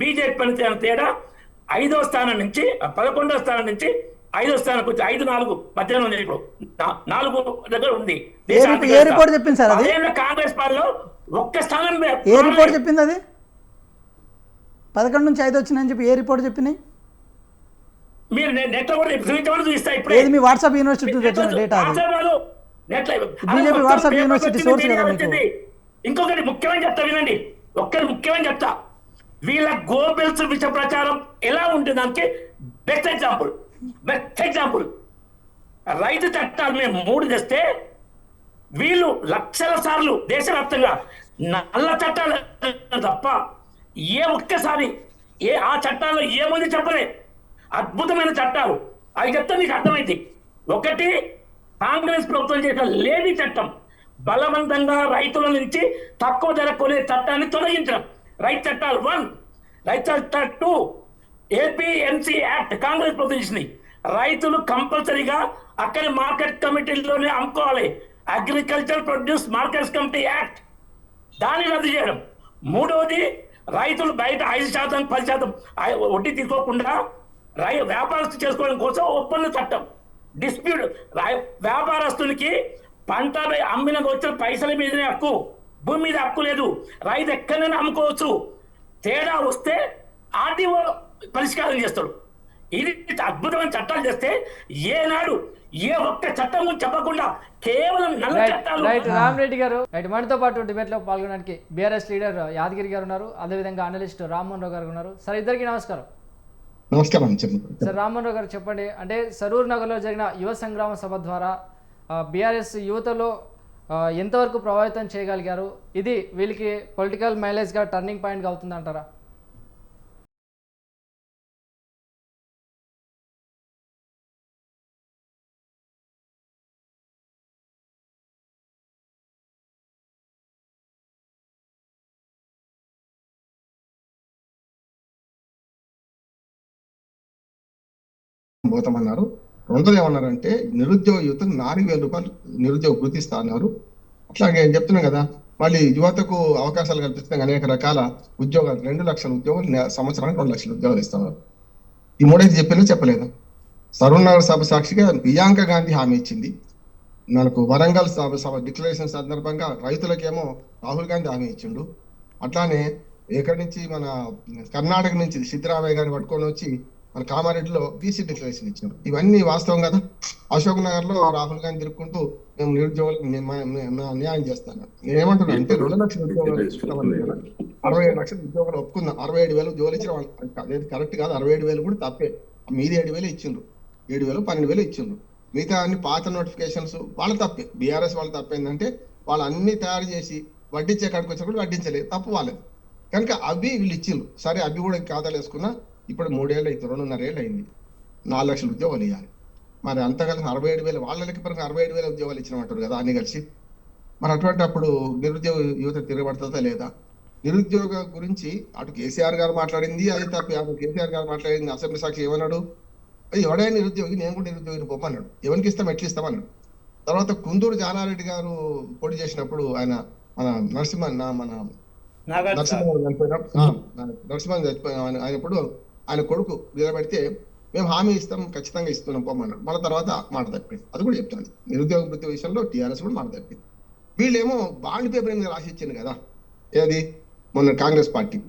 బీజేపీ పనితనం తేడా. 5వ స్థానం నుంచి 11వ స్థానం నుంచి 5వ స్థానానికి వచ్చి 5-4 మధ్యలో ఉంది. ఇప్పుడు 4 దగ్గర ఉంది. ఏ రిపోర్ట్ చెప్పింది సార్ అది? కాంగ్రెస్ పార్టీలో ఒక్క స్థానం. ఏ రిపోర్ట్ చెప్పింది అది? 11 నుంచి 5 వచ్చిందని చెప్పి ఏ రిపోర్ట్ చెప్పినాయి? మీరు నెట్ లో కూడా చూపిస్తా. ఇప్పుడు మీ వాట్సాప్ యూనివర్సిటీ తెచ్చిన డేటా అది. బీజేపీ వాట్సాప్ యూనివర్సిటీ సోర్స్ కదా మీకు. ఇంకొకటి ముఖ్యమైన చెప్తా వినండి, ఒక్కటి ముఖ్యమైన చెప్తా. వీళ్ళ గోబెల్స్ విష ప్రచారం ఎలా ఉంటుంది దానికి బెస్ట్ ఎగ్జాంపుల్ రైతు చట్టాలు మేము 3 తెస్తే వీళ్ళు లక్షల సార్లు దేశవ్యాప్తంగా నల్ల చట్టాలు తప్ప ఏ ఒక్కసారి ఆ చట్టాల్లో ఏముంది చెప్పలే. అద్భుతమైన చట్టాలు అవి చెప్తే మీకు అర్థమైంది. ఒకటి, కాంగ్రెస్ ప్రభుత్వం చేసిన లేడీ చట్టం, బలవంతంగా రైతుల నుంచి తక్కువ ధర కొనే చట్టాన్ని తొలగించడం. రైతు చట్టాలు 1, రైతు చట్టాలు 2, ఏపీఎంసీ యాక్ట్ కాంగ్రెస్ ప్రభుత్వం చేసింది. రైతులు కంపల్సరీగా అక్కడి మార్కెట్ కమిటీలోనే అమ్ముకోవాలి. Agriculture produce markets committee act దాన్ని రద్దు చేయడం. 3వది, రైతులు బయట 5%, 10% వడ్డీ తీసుకోకుండా వ్యాపారస్తు చేసుకోవడం కోసం ఒప్పంద చట్టం. డిస్ప్యూట్ వ్యాపారస్తునికి పంట అమ్మిన వచ్చిన పైసల మీదనే హక్కు, భూమి మీద హక్కు లేదు. రైతు ఎక్కడైనా అమ్ముకోవచ్చు. తేడా వస్తే ఆర్డీఓ పరిష్కారం చేస్తాడు. ఇది అద్భుతమైన చట్టాలు చేస్తే ఏనాడు ఏ ఒక్క చట్టం గురించి చెప్పకుండా కేవలం నల్ల చట్టాలు. రైట్ రామరెడ్డి గారు, రైట్ మనతో పాటు డిబేట్ లో పాల్గొనడానికి బీఆర్ఎస్ లీడర్ యాదగిరి గారు ఉన్నారు, అదేవిధంగా అనలిస్ట్ రామ్మోహన్ రావు గారు ఉన్నారు. సార్ ఇద్దరికి నమస్కారం. నమస్కారం. సార్ రామ్మోహన్ రావు గారు చెప్పండి, అంటే సరూర్ నగర్లో జరిగిన యువ సంగ్రామ సభ ద్వారా బీఆర్ఎస్ యువతలో ఎంతవరకు ప్రభావితం చేయగలిగారు? ఇది వీళ్ళకి పొలిటికల్ మైలేజ్గా టర్నింగ్ పాయింట్గా అవుతుందంటారా? పోతామన్నారు. రెండోది ఏమన్నారంటే నిరుద్యోగ యువతకు 4,000 రూపాయలు నిరుద్యోగ వృత్తి ఇస్తా అన్నారు. అట్లాగే చెప్తున్నాం కదా, మళ్ళీ యువతకు అవకాశాలు కల్పిస్తున్న అనేక రకాల ఉద్యోగాలు, 2 లక్షల ఉద్యోగాలు, సంవత్సరానికి 2 లక్షల ఉద్యోగాలు ఇస్తున్నారు. ఈ మూడైతే చెప్పినా చెప్పలేదు. సరూర్ నగర్ సభ సాక్షిగా ప్రియాంక గాంధీ హామీ ఇచ్చింది. మనకు వరంగల్ సభ డిక్లరేషన్ సందర్భంగా రైతులకేమో రాహుల్ గాంధీ హామీ ఇచ్చిండు. అట్లానే ఎక్కడి నుంచి మన కర్ణాటక నుంచి సిద్ధరామయ్య గారిని పట్టుకొని వచ్చి మన కామారెడ్డిలో బీసీ డిక్లరేషన్ ఇచ్చారు. ఇవన్నీ వాస్తవం కదా. అశోక్ నగర్ లో రాహుల్ గాంధీ తిరుక్కుంటూ మేము నిరుద్యోగులకు న్యాయం చేస్తాను. నేనేమంటున్నా అంటే 2 లక్షల ఉద్యోగాలు ఇస్తామని కదా, 67 లక్షల ఉద్యోగాలు ఒప్పుకుందాం. 67,000 ఉద్యోగాలు ఇచ్చిన అదేది కరెక్ట్ కాదు. 67,000 కూడా తప్పే. మీది 7,000 ఇచ్చిండ్రు, 7,000 12,000 ఇచ్చిండ్రు. మిగతా అన్ని పాత నోటిఫికేషన్స్ వాళ్ళ తప్పే. బీఆర్ఎస్ వాళ్ళ తప్పేందంటే వాళ్ళు అన్ని తయారు చేసి వడ్డించే కాడికి వచ్చినప్పుడు వడ్డించలేదు, తప్పు వాళ్ళది. కనుక అవి వీళ్ళు ఇచ్చిండ్రు. సరే, అవి కూడా ఖాతాలు వేసుకున్నా ఇప్పుడు 3 ఏళ్ళు అయితే 2.5 ఏళ్ళు అయింది. 4 లక్షల ఉద్యోగాలు ఇవ్వాలి. మరి అంత కలిసి 67,000 వాళ్ళకి పరంగా 67,000 ఉద్యోగాలు ఇచ్చినట్టు కదా అన్ని కలిసి. మరి అటువంటి అప్పుడు నిరుద్యోగ యువత తిరగబడుతుందా లేదా? నిరుద్యోగ గురించి అటు కేసీఆర్ గారు మాట్లాడింది అది తప్పి, అటు కేసీఆర్ గారు మాట్లాడింది. అసెంబ్లీ సాక్షి ఏమన్నాడు? ఎవడైనా నిరుద్యోగి, నేను కూడా నిరుద్యోగిని పొమ్మన్నాడు. ఎవరికి ఇస్తాం, ఎట్లా ఇస్తామన్నాడు. తర్వాత కుందూరు జానారెడ్డి గారు పోటీ చేసినప్పుడు ఆయన మన నరసింహన్ చనిపోయిన ఆయనప్పుడు ఆయన కొడుకు నిలబెడితే మేము హామీ ఇస్తాం, ఖచ్చితంగా ఇస్తున్నాం పోమన్నాడు. మళ్ళీ తర్వాత మాట తప్పింది. అది కూడా చెప్తాను. నిరుద్యోగ వృత్తి విషయంలో టీఆర్ఎస్ కూడా మాట తప్పింది. వీళ్ళేమో బాండ్ పేపర్ మీద రాసి ఇచ్చింది కదా, ఏది మొన్న కాంగ్రెస్ పార్టీ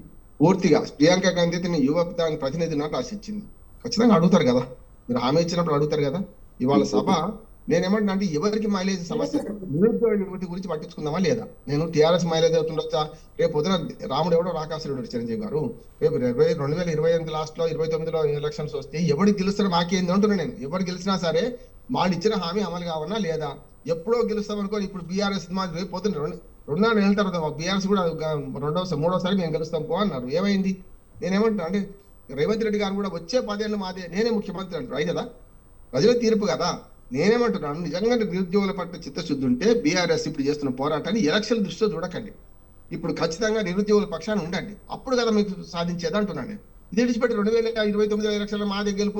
పూర్తిగా ప్రియాంక గాంధీ యువత ప్రతినిధి నాకు రాసి ఇచ్చింది. ఖచ్చితంగా అడుగుతారు కదా, మీరు హామీ ఇచ్చినప్పుడు అడుగుతారు కదా. ఇవాళ సభ నేనేమంటున్నా అంటే ఎవరికి మైలేజ్ సమస్య, నిరుద్యోగ యువతి గురించి పట్టించుకుందామా లేదా? నేను టీఆర్ఎస్ మైలేజ్ అవుతుండొచ్చా? రేపు పొద్దున రాముడు ఎవడో రాకాసురుడు చిరంజీవి గారు రేపు 2028 లాస్ట్ లో 29లో ఎలక్షన్స్ వస్తే ఎవరికి గెలుస్తారో నాకేంది అంటున్నా నేను. ఎవరు గెలిచినా సరే వాళ్ళు ఇచ్చిన హామీ అమలు కావన్నా లేదా? ఎప్పుడో గెలుస్తాం అనుకోని ఇప్పుడు బీఆర్ఎస్ రేపు పొద్దున 2 నెలల తర్వాత బీఆర్ఎస్ కూడా 3వసారి మేము గెలుస్తాం పో అన్నారు. ఏమైంది? నేనేమంటున్నా అంటే రేవంత్ రెడ్డి గారు కూడా వచ్చే 10 ఏళ్ళు మాదే, నేనే ముఖ్యమంత్రి అంటారు. అయి కదా ప్రజల తీర్పు కదా. నేనేమంటున్నాను, నిజంగా నిరుద్యోగుల పట్ల చిత్తశుద్ధి ఉంటే బీఆర్ఎస్ ఇప్పుడు చేస్తున్న పోరాటాన్ని ఎలక్షన్ దృష్టిలో చూడకండి. ఇప్పుడు ఖచ్చితంగా నిరుద్యోగుల పక్షాన్ని ఉండండి. అప్పుడు కదా మీకు సాధించేది అంటున్నాను నేను. ఇది విడిచిపెట్టి 2029 ఎలక్షన్లో మాదే గెలుపు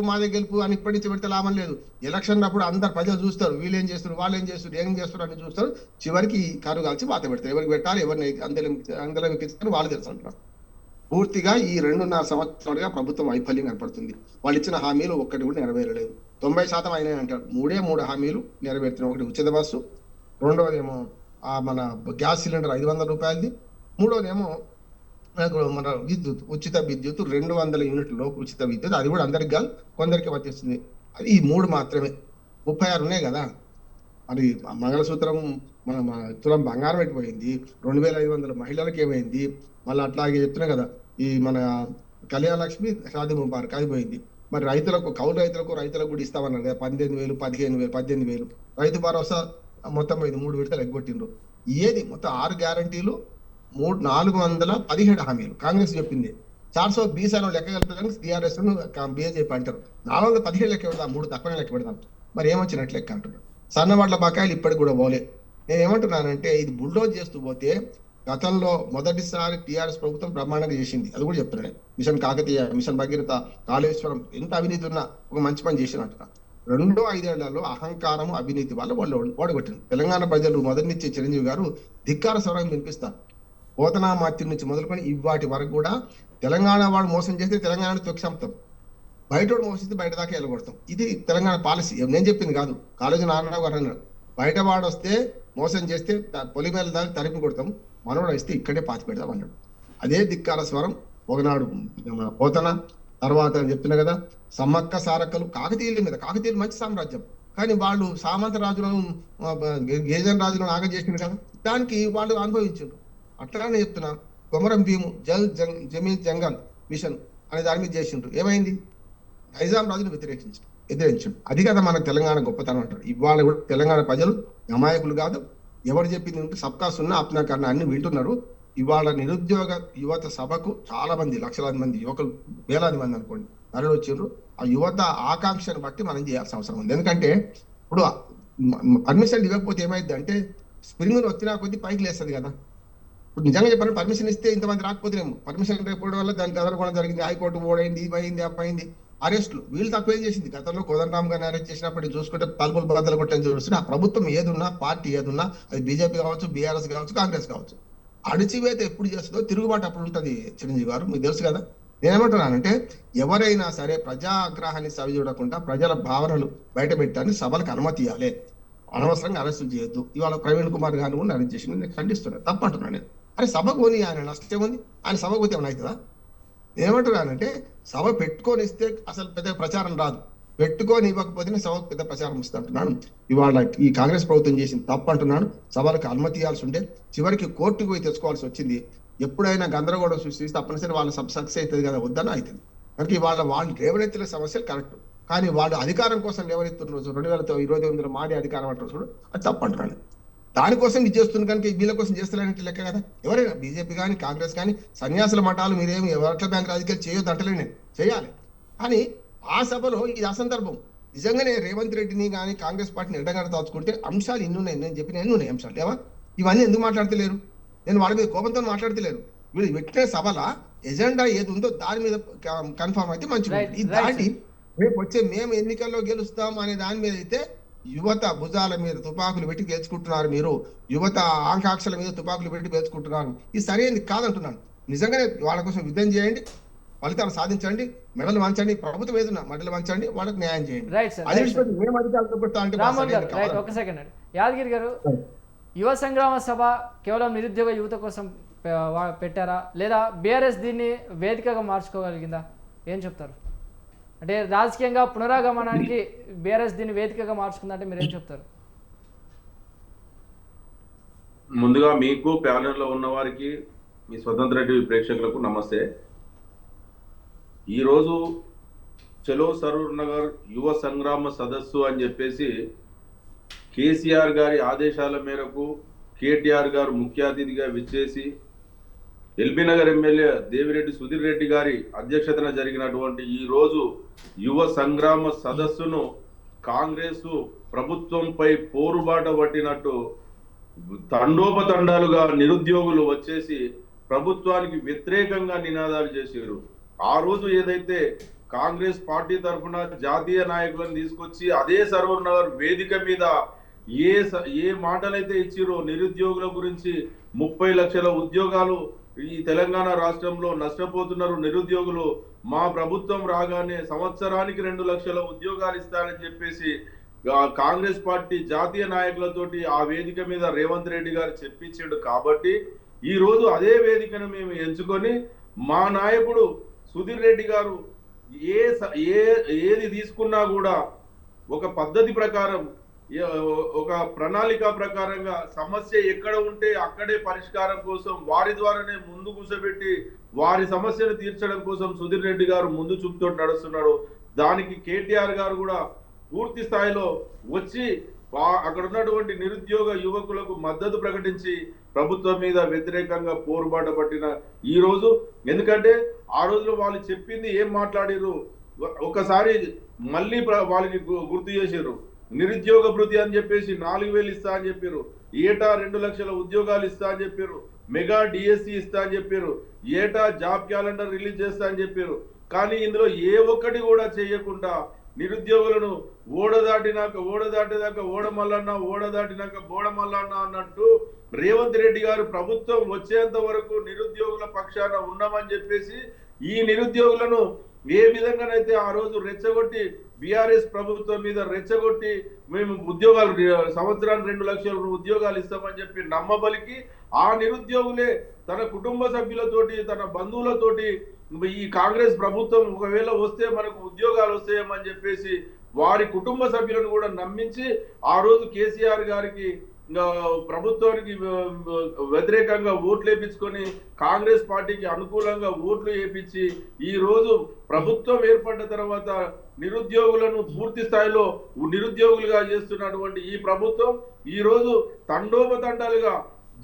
అని ఇప్పటి నుంచి పెడితే లాభం లేదు. ఎలక్షన్ అప్పుడు అందరు ప్రజలు చూస్తారు, వీళ్ళు ఏం చేస్తారు, వాళ్ళు ఏం చేస్తారు అని చూస్తారు. చివరికి కారు కాల్చి వాత పెడతారు. ఎవరికి పెట్టాలి, ఎవరిని అందరం ఎక్కించుకొని వాళ్ళు తెలుసు అంటున్నారు. పూర్తిగా ఈ 2.5 సంవత్సరాలుగా ప్రభుత్వం వైఫల్యం ఏర్పడుతుంది. వాళ్ళు ఇచ్చిన హామీలు ఒక్కటి కూడా నెరవేరలేదు. 90% అయినాయి అంటారు. 3 హామీలు నెరవేరుతున్నాయి. ఒకటి ఉచిత బస్సు, రెండోదేమో మన గ్యాస్ సిలిండర్ 500 రూపాయలది, మూడోదేమో మన ఉచిత విద్యుత్ 200 యూనిట్ల ఉచిత విద్యుత్. అది కూడా అందరికి కాదు, కొందరికి వర్తిస్తుంది. అది ఈ 3 మాత్రమే. 36 ఉన్నాయి కదా. మరి మంగళసూత్రం మన తులం బంగారం పెట్టిపోయింది. 2,500 మహిళలకు ఏమైంది? మళ్ళీ అట్లాగే చెప్తున్నా కదా, ఈ మన కళ్యాణ లక్ష్మి షాదీ ముబారక్ అయిపోయింది. మరి రైతులకు, కౌలు రైతులకు కూడా ఇస్తామన్నారు కదా, 18,000, 15,000, 18,000. రైతు భరోసా మొత్తం 3 విడతలు ఎగ్గొట్టిండ్రు. ఏది మొత్తం 6 గ్యారంటీలు, 417 హామీలు కాంగ్రెస్ చెప్పింది. 420 అని లెక్క కలుపుతానికి టీఆర్ఎస్ బీజేపీ అంటారు. 417 లెక్క పెడతాం, 3 తక్కువనే లెక్క పెడతాం. మరి ఏమొచ్చినట్లు లెక్క అంటున్నారు. సన్నవాట్ల బకాయిలు ఇప్పటికి కూడా పోలే. నేను ఏమంటున్నానంటే ఇది బుల్డోజ్ చేస్తూ పోతే, గతంలో మొదటిసారి టీఆర్ఎస్ ప్రభుత్వం బ్రహ్మాండంగా చేసింది. అది కూడా చెప్తున్నాను. మిషన్ కాకతీయ, మిషన్ భగీరథ, కాళేశ్వరం ఎంత అవినీతి ఉన్నా ఒక మంచి పని చేసినట్టుగా. 5 ఏళ్లలో అహంకారం, అవినీతి వల్ల వాళ్ళు ఓడగొట్టింది. తెలంగాణ ప్రజలు మొదటి నుంచి చిరంజీవి గారు ధిక్కార స్వరం వినిపిస్తారు. పోతనామాత్యం నుంచి మొదలుకొని ఇవాటి వరకు కూడా తెలంగాణ వాడు మోసం చేస్తే తెలంగాణ తొక్కిసంపుతాం, బయట మోసిస్తే బయట దాకా వెళ్ళగొడతాం. ఇది తెలంగాణ పాలసీ. నేను చెప్పింది కాదు, కాళోజీ నారాయణరావు గారు అన్నాడు. బయట వాడు వస్తే మోసం చేస్తే పొలిమేల దాకా తరిమి కొడతాం, మనోడు వస్తే ఇక్కడే పాతి పెడతాం అన్నాడు. అదే ధిక్కార స్వరం ఒకనాడు పోతన, తర్వాత చెప్తున్నా కదా సమ్మక్క సారక్కలు కాకతీయుల మీద. కాకతీయులు మంచి సామ్రాజ్యం, కానీ వాళ్ళు సామంత రాజులను గిరిజన రాజులను ఆగం చేసిండ్రు కదా, దానికి వాళ్ళు అనుభవించారు. అట్లానే చెప్తున్నా కొమరం భీము జమీన్ జంగల్ మిషన్ అనే దాని మీద చేసిండ్రు. ఏమైంది? నైజాం రాజును ఎదిరించాడు. అది కదా మన తెలంగాణ గొప్పతనం అంటారు. ఇవాళ కూడా తెలంగాణ ప్రజలు అమాయకులు కాదు. ఎవరు చెప్పింది ఉంటే సబ్కా సున్నా అప్నా కన్నా అన్ని వింటున్నారు. ఇవాళ నిరుద్యోగ యువత సభకు చాలా మంది, లక్షలాది మంది యువకులు, వేలాది మంది అనుకోండి తరలి వచ్చిండ్రు. ఆ యువత ఆకాంక్షను బట్టి మనం చేయాల్సిన అవసరం ఉంది. ఎందుకంటే ఇప్పుడు పర్మిషన్ ఇవ్వకపోతే ఏమైంది అంటే స్ప్రింగ్ వచ్చినా కొద్ది పైకి లేస్తుంది కదా. ఇప్పుడు నిజంగా చెప్పాలంటే పర్మిషన్ ఇస్తే ఇంతమంది రాకపోతేనేమో, పర్మిషన్ లేకపోవడం వల్ల దానికి గదరగోళం జరిగింది. హైకోర్టు ఓడైంది, ఇవైంది, అప్పైంది. అరెస్టులు వీళ్ళు తక్కువేం చేసింది. గతంలో కోదండరామ్ గారిని అరెస్ట్ చేసినప్పుడు చూసుకుంటే తలుపులు బద్దలు కొట్టని చూస్తున్నా. ఆ ప్రభుత్వం ఏదున్నా, పార్టీ ఏదున్నా, అది బీజేపీ కావచ్చు, బీఆర్ఎస్ కావచ్చు, కాంగ్రెస్ కావచ్చు, అణిచివేత ఎప్పుడు చేస్తుందో తిరుగుబాటు అప్పుడు ఉంటుంది. చిరంజీవి గారు మీకు తెలుసు కదా. నేనేమంటున్నానంటే ఎవరైనా సరే ప్రజాగ్రహాన్ని సవి చూడకుండా ప్రజల భావనలు బయట పెట్టాలని సభలకు అనుమతి ఇవ్వాలి. అనవసరంగా అరెస్టులు చేయొద్దు. ఇవాళ ప్రవీణ్ కుమార్ గారిని కూడా అరెస్ట్ చేసి నేను ఖండిస్తున్నాను, తప్పంటున్నాను నేను. అరే సభకు పోని, ఆయన నష్టం ఉంది, ఆయన సభకు పోతే ఏమైనా అవుతుందా? నేనేమంటున్నానంటే సభ పెట్టుకొని ఇస్తే అసలు పెద్ద ప్రచారం రాదు, పెట్టుకొని ఇవ్వకపోతేనే సభకు పెద్ద ప్రచారం వస్తుంది అంటున్నాను. ఇవాళ ఈ కాంగ్రెస్ ప్రభుత్వం చేసింది తప్పు అంటున్నాను. సభలకు అనుమతి ఇవ్వాల్సి ఉంటే చివరికి కోర్టుకు పోయి తెచ్చుకోవాల్సి వచ్చింది. ఎప్పుడైనా గందరగోళం సృష్టిస్తే తప్పనిసరి వాళ్ళ సక్సెస్ అవుతుంది కదా, వద్దన అవుతుంది. కనుక ఇవాళ వాళ్ళు లేవనెత్తిన సమస్యలు కరెక్ట్, కానీ వాళ్ళు అధికారం కోసం లేవనెత్తున్న రోజు 2028 మాడి అధికారం అంటారు చూడు, అది తప్పు అంటున్నాను. దానికోసం ఇది చేస్తుంది కనుక వీళ్ళ కోసం చేస్తలేనంటే లెక్క కదా. ఎవరైనా బీజేపీ కానీ కాంగ్రెస్ కానీ సన్యాసుల మఠాలు మీరేమి ఓట్ల బ్యాంక్ రాజకీయాలు చేయొద్దు అంటలే, నేను చేయాలి. కానీ ఆ సభలో ఇది అసందర్భం. నిజంగానే రేవంత్ రెడ్డిని కానీ కాంగ్రెస్ పార్టీని ఎడగడ దాచుకుంటే అంశాలు ఇన్ని ఉన్నాయి, నేను చెప్పిన ఎన్ని ఉన్నాయి అంశాలు ఏవా, ఇవన్నీ ఎందుకు మాట్లాడతలేరు? నేను వాళ్ళ మీద కోపంతో మాట్లాడతలేరు. వీళ్ళు పెట్టిన సభల ఎజెండా ఏది ఉందో దాని మీద కన్ఫర్మ్ అయితే మంచిగా. ఇది దాటి రేపు వచ్చే మేము ఎన్నికల్లో గెలుస్తాం అనే దాని మీద అయితే యువత భుజాల మీద తుపాకులు పెట్టి గెలుచుకుంటున్నారు. మీరు యువత ఆకాంక్షల మీద తుపాకులు పెట్టి గెలుచుకుంటున్నారు. ఇది సరైనది కాదంటున్నాను. నిజంగానే వాళ్ళ కోసం యుద్ధం చేయండి, ఫలితాలు సాధించండి, మెడలు వంచండి, ప్రభుత్వం ఏదన్నా మెడలు వంచండి, వాళ్ళకి న్యాయం చేయండి. మేము అధికారులు ఒక సెకండ్ అండి. యాదగిరి గారు, యువ సంగ్రామ సభ కేవలం నిరుద్యోగ యువత కోసం పెట్టారా, లేదా బీఆర్ఎస్ దీన్ని వేదికగా మార్చుకోగలిగిందా? ఏం చెప్తారు? అంటే రాజకీయంగా పునరాగమనానికి బీఆర్ఎస్ దీన్ని వేదికగా మార్చుకుందంటే మీరు ఏం చెప్తారు? ముందుగా మీకు ప్యానెల్లో ఉన్న వారికి, మీ స్వతంత్ర టీవీ ప్రేక్షకులకు నమస్తే. ఈరోజు చలో సరూర్ నగర్ యువ సంగ్రామ సదస్సు అని చెప్పేసి కేసీఆర్ గారి ఆదేశాల మేరకు కేటీఆర్ గారు ముఖ్య అతిథిగా విచ్చేసి ఎల్బీ నగర్ ఎమ్మెల్యే దేవిరెడ్డి సుధీర్ రెడ్డి గారి అధ్యక్షతన జరిగినటువంటి ఈ రోజు యువ సంగ్రామ సదస్సును కాంగ్రెస్ ప్రభుత్వంపై పోరుబాట పట్టినట్టు తండోపతండాలుగా నిరుద్యోగులు వచ్చేసి ప్రభుత్వానికి వ్యతిరేకంగా నినాదాలు చేశారు. ఆ రోజు ఏదైతే కాంగ్రెస్ పార్టీ తరఫున జాతీయ నాయకులను తీసుకొచ్చి అదే సరూర్ నగర్ వేదిక మీద ఏ మాటలైతే ఇచ్చిరో నిరుద్యోగుల గురించి, 30 లక్షల ఉద్యోగాలు ఈ తెలంగాణ రాష్ట్రంలో నష్టపోతున్నారు నిరుద్యోగులు, మా ప్రభుత్వం రాగానే సంవత్సరానికి 2 లక్షల ఉద్యోగాలు ఇస్తారని చెప్పేసి కాంగ్రెస్ పార్టీ జాతీయ నాయకులతోటి ఆ వేదిక మీద రేవంత్ రెడ్డి గారు చెప్పించాడు. కాబట్టి ఈ రోజు అదే వేదికను మేము ఎంచుకొని మా నాయకుడు సుధీర్ రెడ్డి గారు ఏది తీసుకున్నా కూడా ఒక పద్ధతి ప్రకారం, ఒక ప్రణాళిక ప్రకారంగా సమస్య ఎక్కడ ఉంటే అక్కడే పరిష్కారం కోసం వారి ద్వారానే ముందు కూర్చోబెట్టి వారి సమస్యను తీర్చడం కోసం సుధీర్ రెడ్డి గారు ముందు చూపుతో నడుస్తున్నాడు. దానికి కేటీఆర్ గారు కూడా పూర్తి స్థాయిలో వచ్చి అక్కడ ఉన్నటువంటి నిరుద్యోగ యువకులకు మద్దతు ప్రకటించి ప్రభుత్వం మీద వ్యతిరేకంగా పోరుబాట పట్టిన ఈ రోజు, ఎందుకంటే ఆ రోజులో వాళ్ళు చెప్పింది ఏం మాట్లాడిరు ఒకసారి మళ్ళీ వాళ్ళకి గుర్తు చేశారు. నిరుద్యోగ భృతి అని చెప్పేసి 4,000 ఇస్తా అని చెప్పారు, ఏటా 2 లక్షల ఉద్యోగాలు ఇస్తా అని చెప్పారు, మెగా డిఎస్సి ఇస్తా అని చెప్పారు, ఏటా జాబ్ క్యాలెండర్ రిలీజ్ చేస్తా అని చెప్పారు. కానీ ఇందులో ఏ ఒక్కటి కూడా చేయకుండా నిరుద్యోగులను ఓడదాటిదాకా ఓడమల్లన్న, ఓడదాటినాక బోడమల్లన్న అన్నట్టు రేవంత్ రెడ్డి గారు ప్రభుత్వం వచ్చేంత వరకు నిరుద్యోగుల పక్షాన ఉన్నామని చెప్పేసి ఈ నిరుద్యోగులను ఏ విధంగానైతే ఆ రోజు రెచ్చగొట్టి బీఆర్ఎస్ ప్రభుత్వం మీద రెచ్చగొట్టి మేము ఉద్యోగాలు సంవత్సరానికి 2 లక్షల ఉద్యోగాలు ఇస్తామని చెప్పి నమ్మబలికి ఆ నిరుద్యోగులే తన కుటుంబ సభ్యులతోటి తన బంధువులతోటి ఈ కాంగ్రెస్ ప్రభుత్వం ఒకవేళ వస్తే మనకు ఉద్యోగాలు వస్తాయేమని చెప్పేసి వారి కుటుంబ సభ్యులను కూడా నమ్మించి ఆ రోజు కేసీఆర్ గారికి ప్రభుత్వానికి వ్యతిరేకంగా ఓట్లు వేయించుకొని కాంగ్రెస్ పార్టీకి అనుకూలంగా ఓట్లు వేయించి ఈ రోజు ప్రభుత్వం ఏర్పడ్డ తర్వాత నిరుద్యోగులను పూర్తి స్థాయిలో నిరుద్యోగులుగా చేస్తున్నటువంటి ఈ ప్రభుత్వం ఈ రోజు తండోపతండాలుగా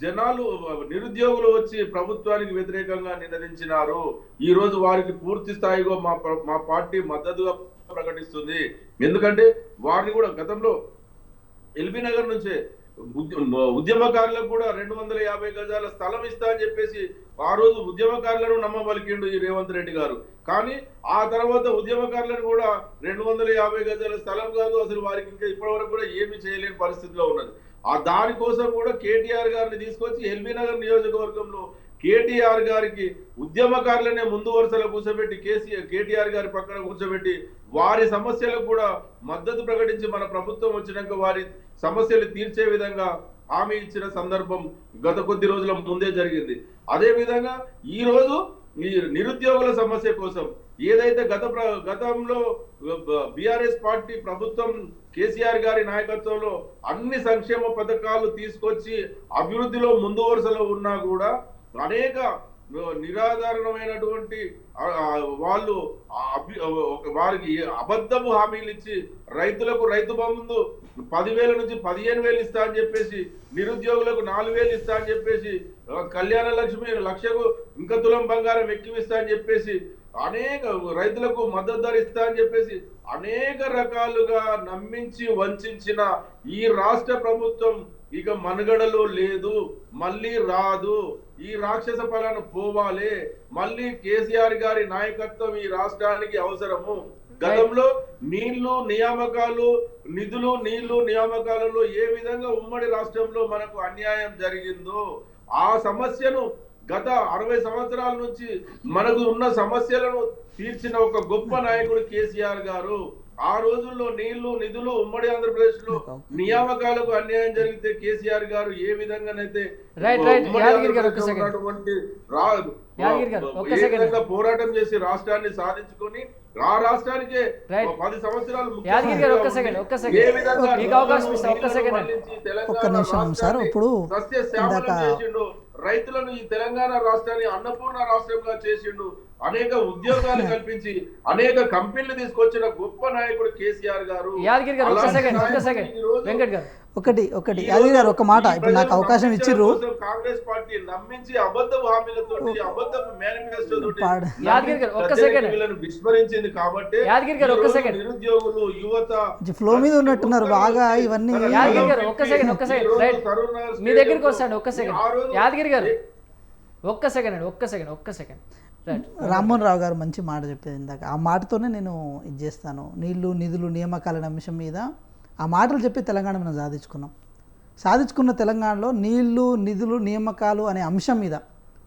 జనాలు నిరుద్యోగులు వచ్చి ప్రభుత్వానికి వ్యతిరేకంగా నినదించినారు. ఈ రోజు వారికి పూర్తి స్థాయిగా మా పార్టీ మద్దతుగా ప్రకటిస్తుంది. ఎందుకంటే వారిని కూడా గతంలో ఎల్బీ నగర్ నుంచే ఉద్యమకారులకు కూడా 250 గజాల స్థలం ఇస్తా అని చెప్పేసి ఆ రోజు ఉద్యమకారులను నమ్మబలికిండు ఈ రేవంత్ రెడ్డి గారు. కానీ ఆ తర్వాత ఉద్యమకారులను కూడా 250 గజాల స్థలం కాదు, అసలు వారికి ఇంకా ఇప్పటి వరకు కూడా ఏమీ చేయలేని పరిస్థితిలో ఉన్నది. ఆ దానికోసం కూడా కేటీఆర్ గారిని తీసుకొచ్చి ఎల్బీ నగర్ నియోజకవర్గంలో కేటీఆర్ గారికి ఉద్యమకారులనే ముందు వరుసలో కూర్చోబెట్టి కేటీఆర్ గారి పక్కన కూర్చోబెట్టి వారి సమస్యలకు కూడా మద్దతు ప్రకటించి మన ప్రభుత్వం వచ్చినాక వారి సమస్యలు తీర్చే విధంగా హామీ ఇచ్చిన సందర్భం గత కొద్ది రోజుల ముందే జరిగింది. అదే విధంగా ఈ రోజు ఈ నిరుద్యోగుల సమస్య కోసం ఏదైతే గతంలో బీఆర్ఎస్ పార్టీ ప్రభుత్వం కేసీఆర్ గారి నాయకత్వంలో అన్ని సంక్షేమ పథకాలు తీసుకొచ్చి అభివృద్ధిలో ముందు వరుసలో ఉన్నా కూడా అనేక నిరాధారణమైనటువంటి వాళ్ళు వారికి అబద్ధపు హామీలు ఇచ్చి రైతులకు రైతు బంధు 10,000 నుంచి 15,000 ఇస్తా అని చెప్పేసి నిరుద్యోగులకు 4,000 ఇస్తా అని చెప్పేసి కళ్యాణ లక్ష్మి 1,00,000కు ఇంకా తులం బంగారం ఎక్కివిస్తా అని చెప్పేసి అనేక రైతులకు మద్దతు ధర ఇస్తా అని చెప్పేసి అనేక రకాలుగా నమ్మించి వంచిన ఈ రాష్ట్ర ప్రభుత్వం ఇక మనుగడలో లేదు, మళ్ళీ రాదు. ఈ రాక్షస ఫలాన్ని పోవాలి. మళ్ళీ కేసీఆర్ గారి నాయకత్వం ఈ రాష్ట్రానికి అవసరము. గతంలో నీళ్లు నియామకాలు నీళ్లు నియామకాలలో ఏ విధంగా ఉమ్మడి రాష్ట్రంలో మనకు అన్యాయం జరిగిందో ఆ సమస్యను గత 60 సంవత్సరాల నుంచి మనకు ఉన్న సమస్యలను తీర్చిన ఒక గొప్ప నాయకుడు కేసీఆర్ గారు. ఆ రోజుల్లో నీళ్లు నిధులు ఉమ్మడి ఆంధ్రప్రదేశ్ లో నియామకాలకు అన్యాయం జరిగితే కేసీఆర్ గారు ఏ విధంగానైతే పోరాటం చేసి రాష్ట్రాన్ని సాధించుకొని ఆ రాష్ట్రానికే 10 సంవత్సరాలు చేసిండు. రైతులను ఈ తెలంగాణ రాష్ట్రాన్ని అన్నపూర్ణ రాష్ట్రంగా చేసిండు. అనేక ఉద్యోగాలు కల్పించి అనేక కంపెనీలు తీసుకొచ్చిన గొప్ప నాయకుడు కేసీఆర్ గారు. ఒకటి యాదగిరి గారు ఒక మాట, ఇప్పుడు నాకు అవకాశం ఇచ్చిర్రు. కాంగ్రెస్ పార్టీ నమ్మించి అబద్ధపు హామీలతో అబద్ధపు మేనిఫెస్టోతో విస్మరించింది కాబట్టి నిరుద్యోగులు యువత ఫ్లో మీద ఉన్నట్టున్నారు బాగా. ఇవన్నీ మీ దగ్గరికి వస్తాను. ఒక్క సెకండ్ యాదగిరి గారు, ఒక్క సెకండ్. రామ్మోహన్ రావు గారు మంచి మాట చెప్పేది ఇందాక. ఆ మాటతోనే నేను ఇది చేస్తాను. నీళ్లు నిధులు నియామకాల అంశం మీద ఆ మాటలు చెప్పి తెలంగాణ మనం సాధించుకున్న తెలంగాణలో నీళ్లు నిధులు నియామకాలు అనే అంశం మీద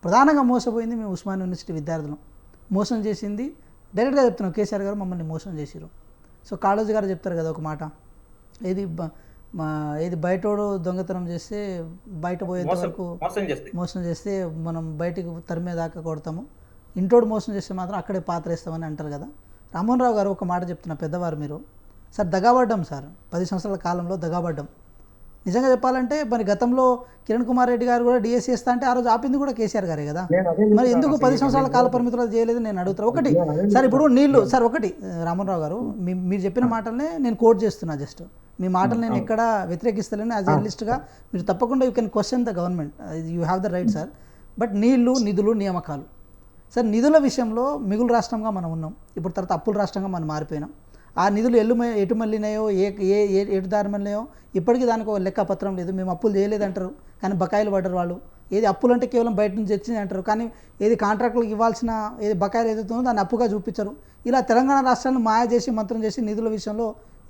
ప్రధానంగా మోసపోయింది మేము ఉస్మాన్ యూనివర్సిటీ విద్యార్థులు. మోసం చేసింది డైరెక్ట్గా చెప్తున్నాం, కేసీఆర్ గారు మమ్మల్ని మోసం చేసిరు. సో కాళోజీ గారు చెప్తారు కదా ఒక మాట, ఏది బయటోడు దొంగతనం చేస్తే బయట పోయేంత వరకు మోసం చేస్తే మనం బయటికి తరిమేదాకా కొడతాము, ఇంటోడు మోసం చేస్తే మాత్రం అక్కడే పాత్ర వేస్తామని అంటారు కదా. రామ్మోహన్ రావు గారు ఒక మాట చెప్తున్నా, పెద్దవారు మీరు. సార్ దగాబడ్డాం సార్, 10 సంవత్సరాల కాలంలో దగాబడ్డాం. నిజంగా చెప్పాలంటే మరి గతంలో కిరణ్ కుమార్ రెడ్డి గారు కూడా డిఎస్సీ చేస్తా అంటే ఆ రోజు ఆపింది కూడా కేసీఆర్ గారే కదా. మరి ఎందుకు 10 సంవత్సరాల కాల పరిమితులు చేయలేదు నేను అడుగుతాను. ఒకటి సార్, ఇప్పుడు నీళ్లు సార్, ఒకటి రామ్మోహన్ రావు గారు మీరు చెప్పిన మాటలనే నేను కోట్ చేస్తున్నా. జస్ట్ మీ మాటలు నేను ఎక్కడ వ్యతిరేకిస్తలేను. యాజ్ జర్నలిస్ట్గా మీరు తప్పకుండా you can question the government, you have the right sir. But నీళ్లు నిధులు నియామకాలు సార్, నిధుల విషయంలో మిగులు రాష్ట్రంగా మనం ఉన్నాం. ఇప్పుడు తర్వాత అప్పుల రాష్ట్రంగా మనం మారిపోయినాం. ఆ నిధులు ఎటు మళ్ళినాయో ఎటు దారి మళ్ళినాయో ఇప్పటికీ దానికి ఒక లెక్క పత్రం లేదు. మేము అప్పులు చేయలేదంటారు కానీ బకాయిలు పడ్డారు వాళ్ళు. ఏది అప్పులు అంటే కేవలం బయట నుంచి తెచ్చింది అంటారు కానీ ఏది కాంట్రాక్టులకు ఇవ్వాల్సిన ఏది బకాయిలు ఏదైతుందో దాన్ని అప్పుగా చూపించరు. ఇలా తెలంగాణ రాష్ట్రాన్ని మాయ చేసి మంత్రం చేసి నిధుల విషయంలో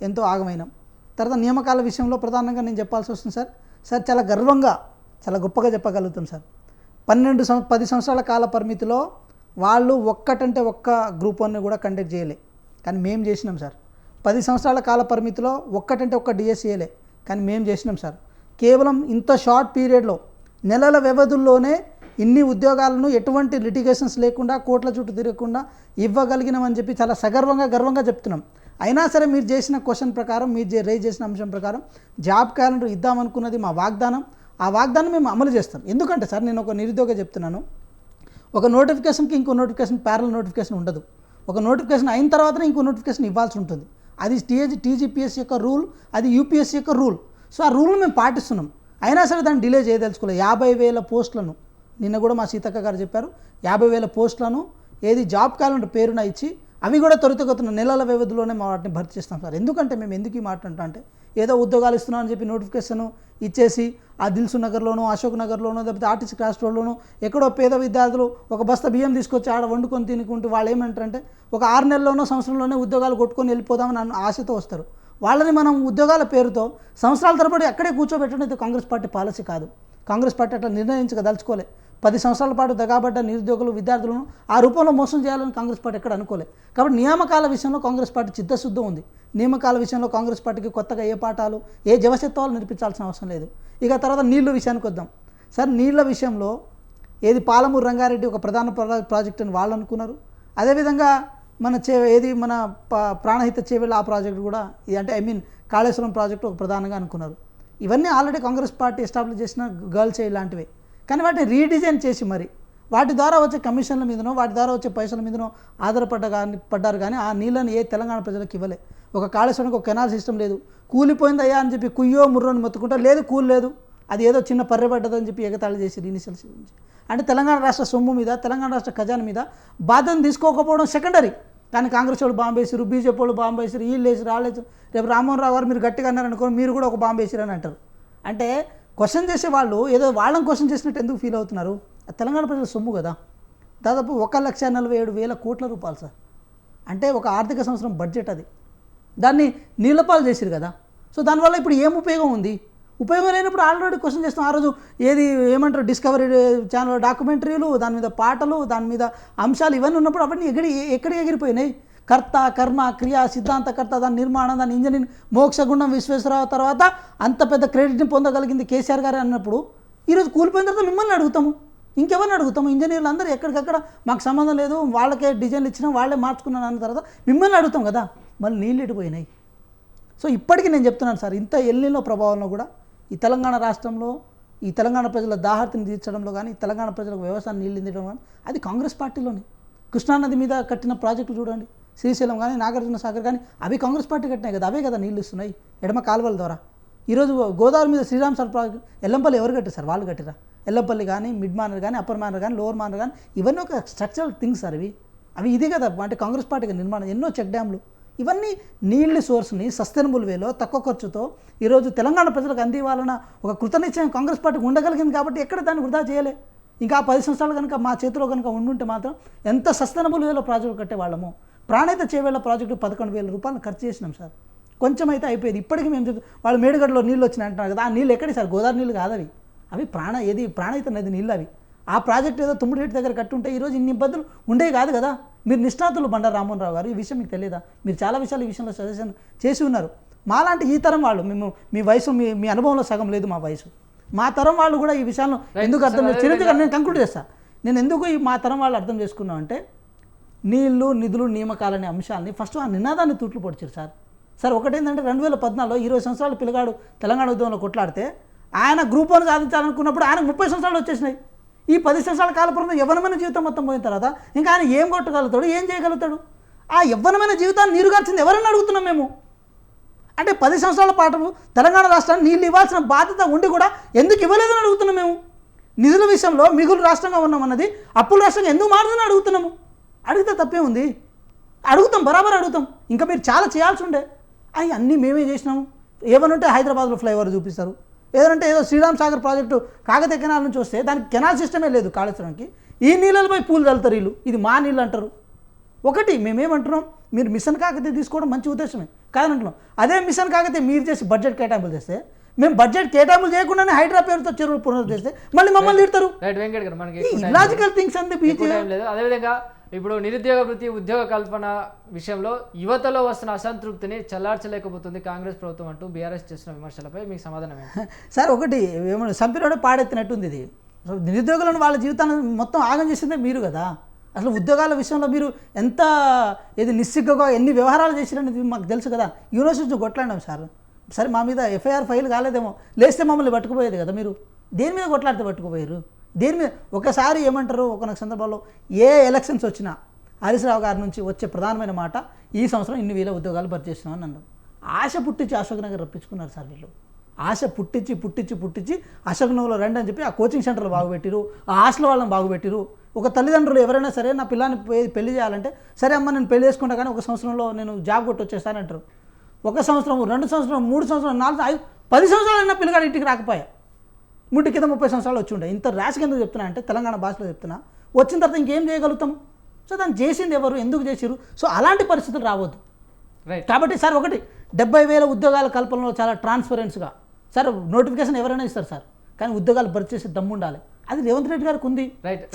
ఎంతో ఆగమైనాం. తర్వాత నియామకాల విషయంలో ప్రధానంగా నేను చెప్పాల్సి వస్తుంది సార్ చాలా గర్వంగా చాలా గొప్పగా చెప్పగలుగుతాం సార్. 10 సంవత్సరాల కాల పరిమితిలో వాళ్ళు ఒక్కటంటే ఒక్క గ్రూప్ వన్ కూడా కండక్ట్ చేయలే, కానీ మేము చేసినాం సార్. 10 సంవత్సరాల కాల పరిమితిలో ఒక్కటంటే ఒక్క డిఎస్ చేయలే, కానీ మేము చేసినాం సార్. కేవలం ఇంత షార్ట్ పీరియడ్లో నెలల వ్యవధుల్లోనే ఇన్ని ఉద్యోగాలను ఎటువంటి లిటిగేషన్స్ లేకుండా కోట్ల చుట్టూ తిరగకుండా ఇవ్వగలిగినామని చెప్పి చాలా గర్వంగా చెప్తున్నాం. అయినా సరే మీరు చేసిన క్వశ్చన్ ప్రకారం, మీరు రేజ్ చేసిన అంశం ప్రకారం జాబ్ క్యాలెండర్ ఇద్దామనుకున్నది మా వాగ్దానం. ఆ వాగ్దానం మేము అమలు చేస్తాం. ఎందుకంటే సార్, నేను ఒక నిరుద్యోగ చెప్తున్నాను, ఒక నోటిఫికేషన్కి ఇంకో నోటిఫికేషన్ ప్యారల్ నోటిఫికేషన్ ఉండదు. ఒక నోటిఫికేషన్ అయిన తర్వాతనే ఇంకో నోటిఫికేషన్ ఇవ్వాల్సి ఉంటుంది. అది టీజీపీఎస్సీ యొక్క రూల్, అది యూపీఎస్సీ యొక్క రూల్. సో ఆ రూల్ మేము పాటిస్తున్నాం. అయినా సరే దాన్ని డిలే చేయదలుచుకోలేదు. 50,000 పోస్టులను నిన్న కూడా మా సీతక్క గారు చెప్పారు, 50,000 పోస్టులను ఏది జాబ్ క్యాలెండర్ పేరున ఇచ్చి అవి కూడా త్వరితగతిన నెలల వ్యవధిలోనే మా వాటిని భర్తీ చేస్తాం సార్. ఎందుకంటే మేము ఎందుకు ఈ మాట అంటే ఏదో ఉద్యోగాలు ఇస్తున్నాం అని చెప్పి నోటిఫికేషన్ ఇచ్చేసి ఆ దిల్సు నగర్లోనో, అశోక్ నగర్లోనో, లేకపోతే ఆర్టీసీ క్రాస్ రోడ్లోనో ఎక్కడో పేద విద్యార్థులు ఒక బస్తా బియ్యం తీసుకొచ్చి ఆడ వండుకొని తినుకుంటూ వాళ్ళు ఏమంటారంటే ఒక 6 నెలల్లోనో సంవత్సరంలోనే ఉద్యోగాలు కొట్టుకొని వెళ్ళిపోదామని ఆశతో వస్తారు. వాళ్ళని మనం ఉద్యోగాల పేరుతో సంవత్సరాల తరబడి అక్కడే కూర్చోబెట్టడం అయితే కాంగ్రెస్ పార్టీ పాలసీ కాదు. కాంగ్రెస్ పార్టీ అట్లా నిర్ణయించదలుచుకోలే. 10 సంవత్సరాల పాటు దగాబడ్డ నిరుద్యోగులు, విద్యార్థులను ఆ రూపంలో మోసం చేయాలని కాంగ్రెస్ పార్టీ ఎక్కడ అనుకోలే. కాబట్టి నియామకాల విషయంలో కాంగ్రెస్ పార్టీ చిత్తశుద్ధి ఉంది. నియామకాల విషయంలో కాంగ్రెస్ పార్టీకి కొత్తగా ఏ పాఠాలు, ఏ జవశత్వాలు నేర్పించాల్సిన అవసరం లేదు. ఇక తర్వాత నీళ్లు విషయానికి వద్దాం సార్. నీళ్ల విషయంలో ఏది పాలమూరు రంగారెడ్డి ఒక ప్రధాన ప్రాజెక్ట్ అని వాళ్ళు అనుకున్నారు. అదేవిధంగా మన మన ప్రాణహిత చేవేళ్ళ ఆ ప్రాజెక్టు కూడా ఇది అంటే కాళేశ్వరం ప్రాజెక్టు ఒక ప్రధానంగా అనుకున్నారు. ఇవన్నీ ఆల్రెడీ కాంగ్రెస్ పార్టీ ఎస్టాబ్లిష్ చేసిన గర్ల్ చైల్డ్ లాంటివే. కానీ వాటిని రీడిజైన్ చేసి మరి వాటి ద్వారా వచ్చే కమిషన్ల మీదనో, వాటి ద్వారా వచ్చే పైసల మీదనో పడ్డారు కానీ ఆ నీళ్ళని ఏ తెలంగాణ ప్రజలకు ఇవ్వలే. ఒక కాళేశ్వరానికి ఒక కెనాల్ సిస్టమ్ లేదు. కూలిపోయిందయ్యా అని చెప్పి కుయ్యో ముర్రోని మొత్తుకుంటా, లేదు కూలి లేదు, అది ఏదో చిన్న పర్రెపడ్డదని చెప్పి ఎగతాళి చేసి ఇనిషియల్స్ నుంచి అంటే తెలంగాణ రాష్ట్ర సొమ్ము మీద, తెలంగాణ రాష్ట్ర ఖజానా మీద బాధ్యతను తీసుకోకపోవడం సెకండరీ. కానీ కాంగ్రెస్ వాళ్ళు బాంబు వేసారు, బీజేపీ వాళ్ళు బాంబు వేసారు, వీళ్ళు వేసారు, వాళ్ళు వేసారు. రేపు రామ్మోహన్ రావు గారు మీరు గట్టిగా అన్నారనుకో, మీరు కూడా ఒక బాంబు వేసారని అంటారు. అంటే క్వశ్చన్ చేసే వాళ్ళు ఏదో వాళ్ళని క్వశ్చన్ చేసినట్టు ఎందుకు ఫీల్ అవుతున్నారు? తెలంగాణ ప్రజల సొమ్ము కదా, దాదాపు 1,47,000 కోట్ల రూపాయలు సార్. అంటే ఒక ఆర్థిక సంవత్సరం బడ్జెట్ అది. దాన్ని నీళ్ళపాలు చేసిరు కదా. సో దానివల్ల ఇప్పుడు ఏం ఉపయోగం ఉంది? ఉపయోగం లేనప్పుడు ఆల్రెడీ క్వశ్చన్ చేస్తాం. ఆ రోజు ఏమంటారు డిస్కవరీ ఛానల్ డాక్యుమెంటరీలు, దాని మీద పాటలు, దాని మీద అంశాలు ఇవన్నీ ఉన్నప్పుడు అవన్నీ ఎక్కడికి ఎగిరిపోయినాయి? కర్త, కర్మ, క్రియ, సిద్ధాంతకర్త, దాని నిర్మాణం, దాని ఇంజనీరింగ్, మోక్షగుండం విశ్వేశ్వరరావు తర్వాత అంత పెద్ద క్రెడిట్ని పొందగలిగింది కేసీఆర్ గారు అన్నప్పుడు ఈరోజు కూలిపోయిన తర్వాత మిమ్మల్ని అడుగుతాము, ఇంకెవరిని అడుగుతాము? ఇంజనీర్లు అందరూ ఎక్కడికక్కడ మాకు సంబంధం లేదు, వాళ్ళకే డిజైన్లు ఇచ్చినా వాళ్ళే మార్చుకున్నాను అన్న తర్వాత మిమ్మల్ని అడుగుతాం కదా. మళ్ళీ నీళ్ళు ఎడిపోయినాయి. సో ఇప్పటికీ నేను చెప్తున్నాను సార్, ఇంత ఎల్నినో ప్రభావంలో కూడా ఈ తెలంగాణ రాష్ట్రంలో ఈ తెలంగాణ ప్రజల దాహర్తిని తీర్చడంలో కానీ, తెలంగాణ ప్రజలకు వ్యవసాయం నీళ్ళు ఇందడం కానీ అది కాంగ్రెస్ పార్టీలోనే. కృష్ణానది మీద కట్టిన ప్రాజెక్టులు చూడండి, శ్రీశైలం కానీ, నాగార్జున సాగర్ కానీ, అవి కాంగ్రెస్ పార్టీ కట్టినాయి కదా, అవే కదా నీళ్ళు ఇస్తున్నాయి ఎడమ కాలువల ద్వారా. ఈరోజు గోదావరి మీద శ్రీరామ్ సార్ ప్రాజెక్టు, ఎల్లంపల్లి ఎవరు కట్టారు సార్? వాళ్ళు కట్టిరా. ఎల్లంపల్లి కానీ, మిడ్ మానర్ కానీ, అప్పర్ మానర్ కానీ, లోవర్ మానర్ కానీ, ఇవన్నీ ఒక స్ట్రక్చరల్ థింగ్స్ సార్. అవి ఇదే కదా అంటే కాంగ్రెస్ పార్టీకి నిర్మాణం. ఎన్నో చెక్ డ్యామ్లు, ఇవన్నీ నీళ్ళ సోర్స్ని సస్టైనబుల్ వేలో తక్కువ ఖర్చుతో ఈరోజు తెలంగాణ ప్రజలకు అందివ్వాలన్న ఒక కృతనిశ్చయం కాంగ్రెస్ పార్టీకి ఉండగలిగింది. కాబట్టి ఎక్కడ దాన్ని వృధా చేయలే. ఇంకా 10 సంవత్సరాలు కనుక మా చేతిలో కనుక ఉండుంటే మాత్రం ఎంత సస్టైనబుల్ వేలో ప్రాజెక్టు కట్టేవాళ్ళము. ప్రాణహిత చేవేళ్ల ప్రాజెక్టు 11,000 రూపాయలు ఖర్చు చేసినాం సార్. కొంచెం అయితే అయిపోయేది. ఇప్పటికీ మేము వాళ్ళు మేడిగడ్డలో నీళ్ళు వచ్చినాయి అంటున్నారు కదా, ఆ నీళ్ళు ఎక్కడి సార్? గోదావరి నీళ్ళు కాదు అవి. అవి ప్రాణహిత నది నీళ్ళు అవి. ఆ ప్రాజెక్ట్ ఏదో తుమ్మిడిహేటి దగ్గర కట్టుంటే ఈరోజు ఇన్ని ఇబ్బందులు ఉండేవి కాదు కదా. మీరు నిష్ణాతులు బండారు రామ్మోహన్ రావు గారు, ఈ విషయం మీకు తెలియదా? మీరు చాలా విషయాలు ఈ విషయంలో సజెషన్ చేసి ఉన్నారు. మాలాంటి ఈ తరం వాళ్ళు, మీ వయసు మీ అనుభవంలో సగం లేదు మా వయసు. మా తరం వాళ్ళు కూడా ఈ విషయాలను ఎందుకు అర్థం చేస్తారు? చిరంజీవి గారు నేను కంక్లూడ్ చేస్తాను. నేను ఎందుకు మా తరం వాళ్ళు అర్థం చేసుకున్నాం అంటే నీళ్లు, నిధులు, నియామకాలనే అంశాలని ఫస్ట్ ఆ నినాదాన్ని తూట్లు పొడిచారు సార్. ఒకటేంటంటే 2014లో 20 సంవత్సరాల పిల్లగాడు తెలంగాణ ఉద్యమంలో కొట్లాడితే ఆయన గ్రూప్ 1 సాధించాలనుకున్నప్పుడు ఆయనకు 30 సంవత్సరాలు వచ్చేసినాయి. ఈ 10 సంవత్సరాల కాలపరంలో యవ్వనమైన జీవితం మొత్తం పోయిన తర్వాత ఇంకా ఆయన ఏం కొట్టగలుగుతాడు, ఏం చేయగలుగుతాడు? ఆ యవ్వనమైన జీవితాన్ని నీరుగార్చింది ఎవరని అడుగుతున్నాం మేము. అంటే 10 సంవత్సరాల పాటు తెలంగాణ రాష్ట్రాన్ని నీళ్ళు ఇవ్వాల్సిన బాధ్యత ఉండి కూడా ఎందుకు ఇవ్వలేదని అడుగుతున్నాం మేము. నిధుల విషయంలో మిగులు రాష్ట్రంగా ఉన్నామన్నది అప్పుల రాష్ట్రంగా ఎందుకు మారుతుందని అడుగుతున్నాము. అడిగితే తప్పే ఉంది, అడుగుతాం, బరాబర్ అడుగుతాం. ఇంకా మీరు చాలా చేయాల్సి ఉండే. అవి అన్నీ మేమే చేసినాము. ఏమనంటే హైదరాబాద్లో ఫ్లైఓవర్ చూపిస్తారు, ఏదంటే ఏదో శ్రీరామ్ సాగర్ ప్రాజెక్టు కాకతీయ కెనాల్ నుంచి వస్తే దానికి కెనాల్ సిస్టమే లేదు కాళేశ్వరంకి. ఈ నీళ్ళపై పూలు చల్లుతారు వీళ్ళు, ఇది మా నీళ్ళు అంటారు. ఒకటి మేమేమంటున్నాం, మీరు మిషన్ కాకతీయ తీసుకోవడం మంచి ఉద్దేశమే కాదంటున్నాం. అదే మిషన్ కాకతీయ మీరు చేసి బడ్జెట్ కేటాయింపులు చేస్తే మేము బడ్జెట్ కేటాయింపులు చేయకుండానే హైడ్రా పేరుతో చెరువులు పునరుద్ధరిస్తే మళ్ళీ మమ్మల్ని తిడతారు. రైట్ వెంకట్ గారు, మనకి ఇలాజికల్ థింగ్స్ అంతే ఎక్కువ టైం లేదు. అదేవిధంగా ఇప్పుడు నిరుద్యోగ వృత్తి ఉద్యోగ కల్పన విషయంలో యువతలో వస్తున్న అసంతృప్తిని చల్లార్చలేకపోతుంది కాంగ్రెస్ ప్రభుత్వం అంటూ బీఆర్ఎస్ చేస్తున్న విమర్శలపై మీకు సమాధానం ఏంటి? సార్ ఒకటి ఏమన్నా సంపినోడే పాడెత్తినట్టుంది ఇది. నిరుద్యోగులను వాళ్ళ జీవితాన్ని మొత్తం ఆగం చేసిందే మీరు కదా. అసలు ఉద్యోగాల విషయంలో మీరు ఎంత ఇది నిస్సిగ్గుగా ఎన్ని వ్యవహారాలు చేసిరనేది మాకు తెలుసు కదా. యూనివర్సిటీ కొట్లాడినాం సార్. సరే మా మీద ఎఫ్ఐఆర్ ఫైల్ కాలేదేమో, లేస్తే మమ్మల్ని పట్టుకుపోయేది కదా. మీరు దేని మీద కొట్లాడితే పట్టుకుపోయారు? దేని మీద? ఒకసారి ఏమంటారు, ఒక సందర్భంలో ఏ ఎలక్షన్స్ వచ్చినా హరీష్ రావు గారి నుంచి వచ్చే ప్రధానమైన మాట ఈ సంవత్సరం ఇన్ని వేల ఉద్యోగాలు భర్తీ చేస్తున్నాం అని అన్నారు. ఆశ పుట్టించి అశోక్ నగర్ రప్పించుకున్నారు సార్ వీళ్ళు. ఆశ పుట్టించి అశోక్ నగర్లో రండి అని చెప్పి ఆ కోచింగ్ సెంటర్లు బాగుపెట్టిరు, ఆ హాస్టల్ వాళ్ళని బాగుపెట్టిరు. ఒక తల్లిదండ్రులు ఎవరైనా సరే నా పిల్లాన్ని పెళ్లి చేయాలంటే సరే అమ్మ నేను పెళ్లి చేసుకుంటా కానీ 1 సంవత్సరంలో నేను జాబ్ కొట్టి వచ్చేస్తానంటారు. 1 సంవత్సరం 2 సంవత్సరం 3 సంవత్సరం 4 5 10 సంవత్సరాలైనా పిల్లగాడు ఇంటికి రాకపోయా. ముట్టి కింద 30 సంవత్సరాలు వచ్చి ఉండే. ఇంత ర్యాష్గా ఎందుకు చెప్తున్నా అంటే తెలంగాణ భాషలో చెప్తున్నా. వచ్చిన తర్వాత ఇంకేం చేయగలుగుతాము? సో దాన్ని చేసింది ఎవరు, ఎందుకు చేసిరు? సో అలాంటి పరిస్థితులు రావద్దు. రైట్. కాబట్టి సార్ ఒకటి 70,000 ఉద్యోగాల కల్పనలో చాలా ట్రాన్స్పరెన్స్గా సార్ నోటిఫికేషన్ ఎవరైనా ఇస్తారు సార్, కానీ ఉద్యోగాలు భర్తీ చేసే దమ్ము ఉండాలి. అది రేవంత్ రెడ్డి గారికి ఉంది,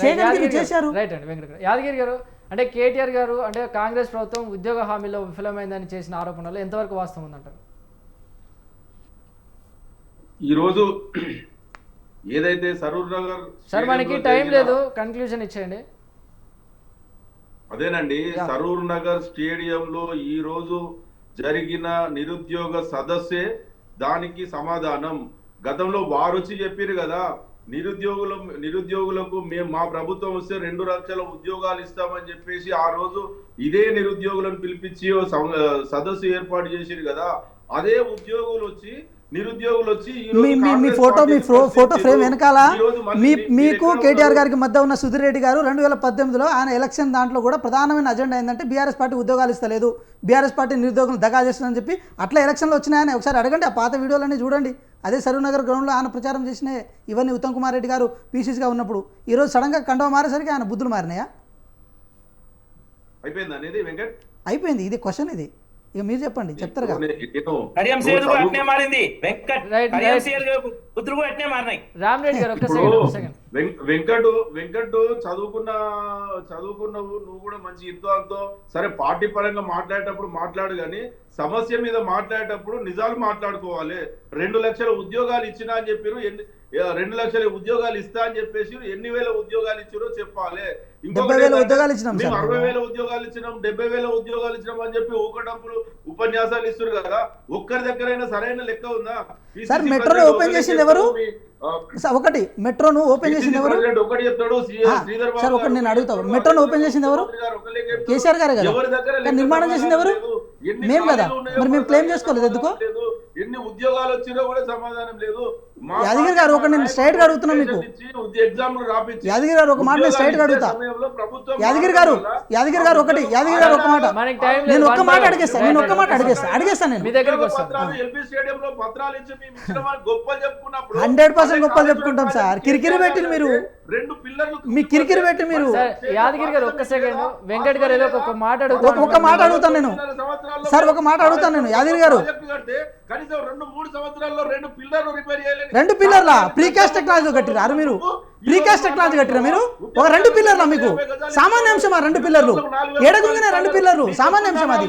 చేయగలిగి చేశారు. రైట్ అండి వెంకట గారు. యాదగిరి గారు, అంటే కేటీఆర్ గారు అంటే కాంగ్రెస్ ప్రభుత్వం ఉద్యోగ హామీలో విఫలమైందని చేసిన ఆరోపణలు ఎంతవరకు వాస్తవం ఉందంటారు? ఈరోజు ఏదైతే సరూర్ నగర్ సార్ మనకి టైం లేదు, కన్క్లూజన్ ఇచ్చేయండి. అదేనండి, సరూర్ నగర్ స్టేడియంలో ఈ రోజు జరిగిన నిరుద్యోగ సదస్సే దానికి సమాధానం. గతంలో వారు వచ్చి చెప్పారు కదా, నిరుద్యోగులకు మేము మా ప్రభుత్వం వస్తే 2 లక్షల ఉద్యోగాలు ఇస్తామని చెప్పేసి ఆ రోజు ఇదే నిరుద్యోగులను పిలిపించి సదస్సు ఏర్పాటు చేసిరు కదా. అదే ఉద్యోగులు వచ్చి నిరుద్యోగులు వచ్చి మీ ఫోటో ఫ్రేమ్ వెనకాల మీకు కేటీఆర్ గారికి మధ్య ఉన్న సుధీర్ రెడ్డి గారు 2018లో ఆయన ఎలక్షన్ దాంట్లో కూడా ప్రధానమైన అజెండా ఏంటంటే బీఆర్ఎస్ పార్టీ ఉద్యోగాలు ఇస్తలేదు, బీఆర్ఎస్ పార్టీ నిరుద్యోగులు దగా చేస్తుందని చెప్పి అట్లా ఎలక్షన్లో వచ్చినాయని ఒకసారి అడగండి. ఆ పాత వీడియోలన్నీ చూడండి. అదే సరూర్ నగర్ గ్రౌండ్లో ఆయన ప్రచారం చేసిన ఇవన్నీ ఉత్తమ్ కుమార్ రెడ్డి గారు పీసీసీగా ఉన్నప్పుడు. ఈరోజు సడన్గా కండవ మారేసరికి ఆయన బుద్ధులు మారినాయా? అయిపోయింది అనేది వెంకట్, అయిపోయింది. ఇది క్వశ్చన్, ఇది ఇక మీరు చెప్పండి, చెప్తారు కదా. వెంకట్ చదువుకున్నావు నువ్వు కూడా మంచి ఇంతో సరే పార్టీ పరంగా మాట్లాడేటప్పుడు మాట్లాడు, కానీ సమస్య మీద మాట్లాడేటప్పుడు నిజాలు మాట్లాడుకోవాలి. 2 లక్షల ఉద్యోగాలు ఇచ్చినా అని చెప్పారు, 2 లక్షల ఉద్యోగాలు ఇస్తా అని చెప్పేసి ఎన్ని వేల ఉద్యోగాలు ఇచ్చారో చెప్పాలి. 70,000 ఉద్యోగాలు ఇచ్చినాం, 60,000 ఉద్యోగాలు ఇచ్చినాం, 70,000 ఉద్యోగాలు ఇచ్చినాం అని చెప్పి ఊకటప్పుడు ఉపన్యాసాలు ఇస్తారు కదా. ఒక్కరి దగ్గరైనా సరైన లెక్క ఉందా? సార్ మెట్రోను ఓపెన్ చేసింది ఎవరు? ఒకటి మెట్రోను ఓపెన్ చేసింది ఎవరు? ఒకటి చెప్తాడు సార్, ఒకటి నేను అడుగుతాను, మెట్రోను ఓపెన్ చేసింది ఎవరు? కేసీఆర్ గారే కదా. నిర్మాణం చేసింది ఎవరు? మేము కదా. మరి మేము క్లెయిమ్ చేసుకోలేదు ఎందుకు? ఎన్ని ఉద్యోగాలు వచ్చినా కూడా సమాధానం లేదు. యాదగిరి గారు ఒక నేను స్ట్రైట్ గా అడుగుతున్నా మీకు. యాదగిరి గారు ఒక మాట నేను స్ట్రైట్ గా అడుగుతా. యాదగిరి గారు ఒకటి, యాదగిరి గారు ఒక మాట, నేను ఒక్క మాట అడిగేస్తాను, నేను ఒక్క మాట అడిగేస్తాను నేను. 100% గొప్పలు చెప్పుకుంటాం సార్. కిరికిరి పెట్టి మీరు మీ కిరికిరి పెట్టి మీరు. యాదగిరి గారు ఒక్క సెకండ్, వెంకట్ గారు ఏదో ఒక మాట అడుగుతాను, ఒక మాట అడుగుతాను నేను సార్, ఒక మాట అడుగుతాను నేను. యాదగిరి గారు కనీసం 2-3 సంవత్సరాల్లో 2 పిల్లర్లు రిపేర్ చేయలేదు. 2 పిల్లర్లా ప్రీకాస్ట్ టెక్నాలజీ కట్టిరారు మీరు? ప్రీకాస్ట్ టెక్నాలజీ కట్టిరా మీరు? ఒక 2 పిల్లర్లా మీకు సామాన్య అంశమా? 2 పిల్లర్లు ఏడగుంగిన 2 పిల్లర్లు సామాన్య అంశం? అది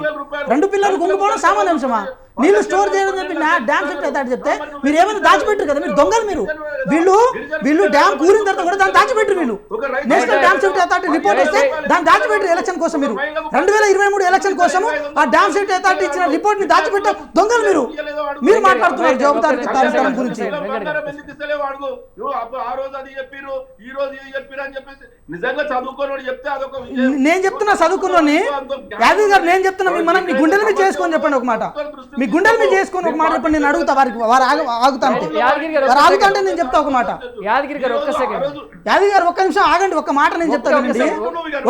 2 పిల్లర్లు కుంగిపోవడం సామాన్య అంశమా? నీళ్ళు స్టోర్ చేయడం చెప్పి డ్యామ్ సెట్ అవుతాడు చెప్తే మీరు ఏమైనా దాచిపెట్టారు కదా. మీరు దొంగలు మీరు. వీళ్ళు డ్యామ్ కూరిన తర్వాత కూడా దాన్ని దాచిపెట్టారు. వీళ్ళు national dam safety authority report ఇస్తే దాన్ని దాచిపెట్టారు ఎలక్షన్ కోసం. మీరు 2023 ఎలక్షన్ కోసం ఆ డ్యామ్ సేఫ్టీ అథారిటీ ఇచ్చిన రిపోర్ట్ ని దాచిపెట్టారు దొంగలు మీరు. మీరు మాట్లాడుతున్నారు జవాబుదారీ గురించి. నేను చెప్తున్నా చదువుకున్నాను. యాదవ్ గారు నేను చెప్తున్నా, మనం మీ గుండెల మీద చేసుకొని చెప్పండి ఒక మాట. మీ గుండెల మీద చేసుకొని ఒక మాట చెప్పండి. నేను అడుగుతా వారు ఆగుతాంటే నేను చెప్తా ఒక మాట. యాదగిరి గారు ఒక్క సెకండ్, యాదగిరి గారు ఒక్క నిమిషం ఆగండి. ఒక మాట నేను చెప్తానండి,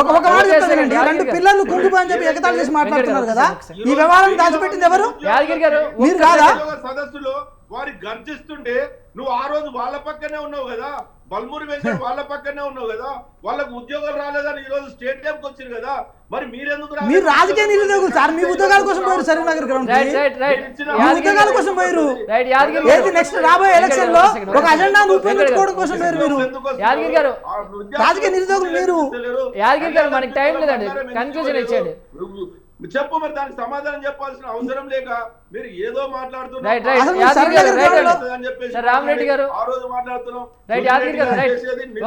ఒక మాట చెప్తానండి. 2 పిల్లలు కుంగిపోయని చెప్పి ఎగతాళి చేసి మాట్లాడుతున్నారు కదా. ఈ వ్యవహారం దాచిపెట్టింది ఎవరు? యాదగిరి గారు మీరు కాదా? సదస్సులో వారి గర్జిస్తుంటే నువ్వు ఆ రోజు వాళ్ళ పక్కనే ఉన్నావు కదా. బల్మూరి వెంకట వాళ్ళ పక్కనే ఉన్నావు కదా, వాళ్ళకు ఉద్యోగాలు రాలేదని ఈ రోజు స్టేడియంకి వచ్చారు కదా, మరి మీరెందుకు రాలేదు? మీరు రాజకీయ నిరుద్యోగులు సార్, మీ ఉద్యోగాల కోసం పోయారు సరీంనగర్ గ్రౌండ్ రైట్ రైట్ రైట్ మీ ఉద్యోగాల కోసం పోయారు. రైట్ యాదగిరి ఏది నెక్స్ట్ రాబోయే ఎలక్షన్ లో ఒక అజెండా రూపొందించుకోవడం కోసం పోయారు మీరు. యాదగిరి గారు, రాజకీయ నిరుద్యోగులు మీరు. యాదగిరి గారు మనకి టైం లేదండి, కన్క్లూజన్ ఇచ్చేయండి. చెప్పు, మరి దానికి సమాధానం చెప్పాల్సిన అవసరం లేక మీరు ఏదో మాట్లాడుతున్నారు. రైట్ రైట్ అసలు యాదగిరి గారు రైట్ అండి. అని చెప్పేసి సార్ రామరెడ్డి గారు ఆ రోజు మాట్లాడుతున్నాం. రైట్ యాదగిరి గారు రైట్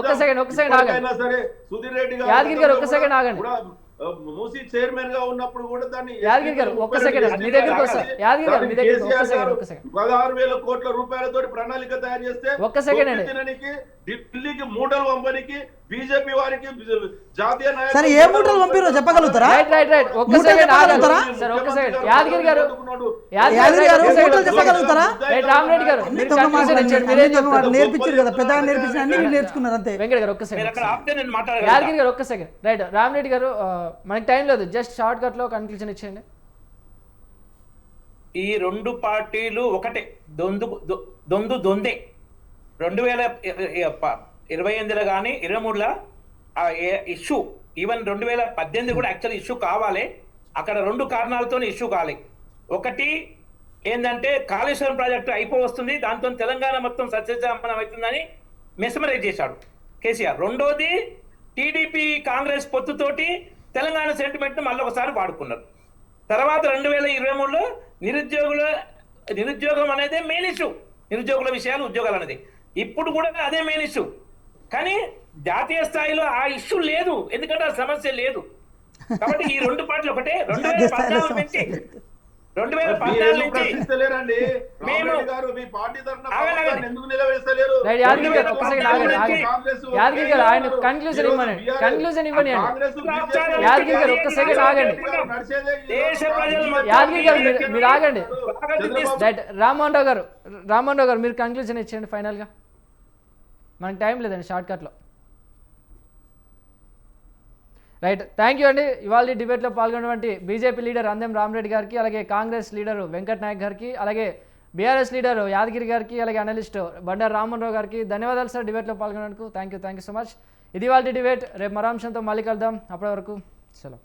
ఒక్క సెకండ్ ఆగండి. సరే సుధీర్ రెడ్డి గారు యాదగిరి గారు ఒక్క సెకండ్ ఆగండి. మూసీ చైర్మన్ గా ఉన్నప్పుడు కూడా దాన్ని యాదగిరి గారు ఒక్క సెకండ్ మీ దగ్గరికి వస్తా. యాదగిరి గారు మీ దగ్గరికి ఒక్క సెకండ్ 16,000 కోట్ల రూపాయలతో ప్రణాళిక తయారు చేస్తే ఒక్క సెకండ్ అండి. ఢిల్లీకి మూటలు పంపడానికి బీజేపీ వారికి జాతీయ నాయకులు సరే ఏ మూటలు పంపిరో చెప్పగలుగుతారా? రైట్ రైట్ రైట్ ఒక్క మూటలు సెకండ్ ఆగండి. చెప్పగలుగుతారా? సార్ ఒక్క సెకండ్ యాదగిరి గారు యాదగిరి గారు మూటలు చెప్పగలుగుతారా? రైట్ రామరెడ్డి గారు అన్ని మీరు దొంగ కన్క్లూజన్ మాటలు ఇచ్చేయండి. అన్ని మీరేం దొంగ చెప్తారు? మాటలు నేర్పించారు కదా, పెద్దగా నేర్పించిన అన్ని మీరు నేర్చుకున్నారు అంతే. వెంకట గారు ఒక్క మీరు సెకండ్. అక్కడ ఆపితే నేను మాట్లాడగలను. యాదగిరి గారు ఒక్క సెకండ్. రైట్ రామరెడ్డి గారు మనకి టైం లేదు, జస్ట్ షార్ట్ కట్ లో కన్క్లూజన్ ఇచ్చేయండి. ఈ రెండు పార్టీలు ఒకటే, దొందే 2028లో కానీ 23లో ఇష్యూ, ఈవెన్ 2018 కూడా యాక్చువల్ ఇష్యూ కావాలి. అక్కడ రెండు కారణాలతో ఇష్యూ కావాలి. ఒకటి ఏంటంటే కాళేశ్వరం ప్రాజెక్టు అయిపోవస్తుంది, దాంతో తెలంగాణ మొత్తం సస్యశ్యామలం అవుతుందని మెస్మరైజ్ చేశాడు కేసీఆర్. రెండోది టీడీపీ కాంగ్రెస్ పొత్తుతోటి తెలంగాణ సెంటిమెంట్ మళ్ళీ ఒకసారి వాడుకున్నారు. తర్వాత 2023లో నిరుద్యోగం అనేది మెయిన్ ఇష్యూ, నిరుద్యోగుల విషయాలు ఉద్యోగాలు అనేది ఇప్పుడు కూడా అదే మెయిన్ ఇష్యూ. కానీ జాతీయ స్థాయిలో ఆ ఇష్యూ లేదు, ఎందుకంటే ఆ సమస్య లేదు. కాబట్టి ఈ రెండు పార్టీలు ఒకటే. 2014 నుంచి ప్రశ్నిస్తలేరండి మేము గారు, మీ పార్టీ తరఫున ఆగండి. ఎందుకు నిలవేస్తలేరు? రైట్ యాదగిరి గారు ఒక్క సెకండ్ ఆగండి యాదగిరి గారు ఆయన కన్క్లూజన్ ఇవ్వని యాదగిరి గారు ఒక్క సెకండ్ ఆగండి. యాదగిరి గారు మీరు ఆగండి. రైట్ రామ్మోహన్ రావు గారు మీరు కన్క్లూజన్ ఇచ్చేయండి ఫైనల్ గా, మనకి టైం లేదండి షార్ట్ కట్ లో. రైట్ థ్యాంక్ యూ అండి. ఇవాళ డిబేట్లో పాల్గొన్నటువంటి బీజేపీ లీడర్ అందెం రామరెడ్డి గారికి, అలాగే కాంగ్రెస్ లీడర్ వెంకట్ నాయక్ గారికి, అలాగే బీఆర్ఎస్ లీడర్ యాదగిరి గారికి, అలాగే అనలిస్ట్ బండారు రామ్మోహన్ రావు గారికి ధన్యవాదాలు సార్ డిబేట్లో పాల్గొన్నందుకు. Thank you so much. ఇది వాళ్ళ డిబేట్. రేపు మరో అంశంతో మళ్ళీ కలుద్దాం. అప్పటి వరకు సెలవు.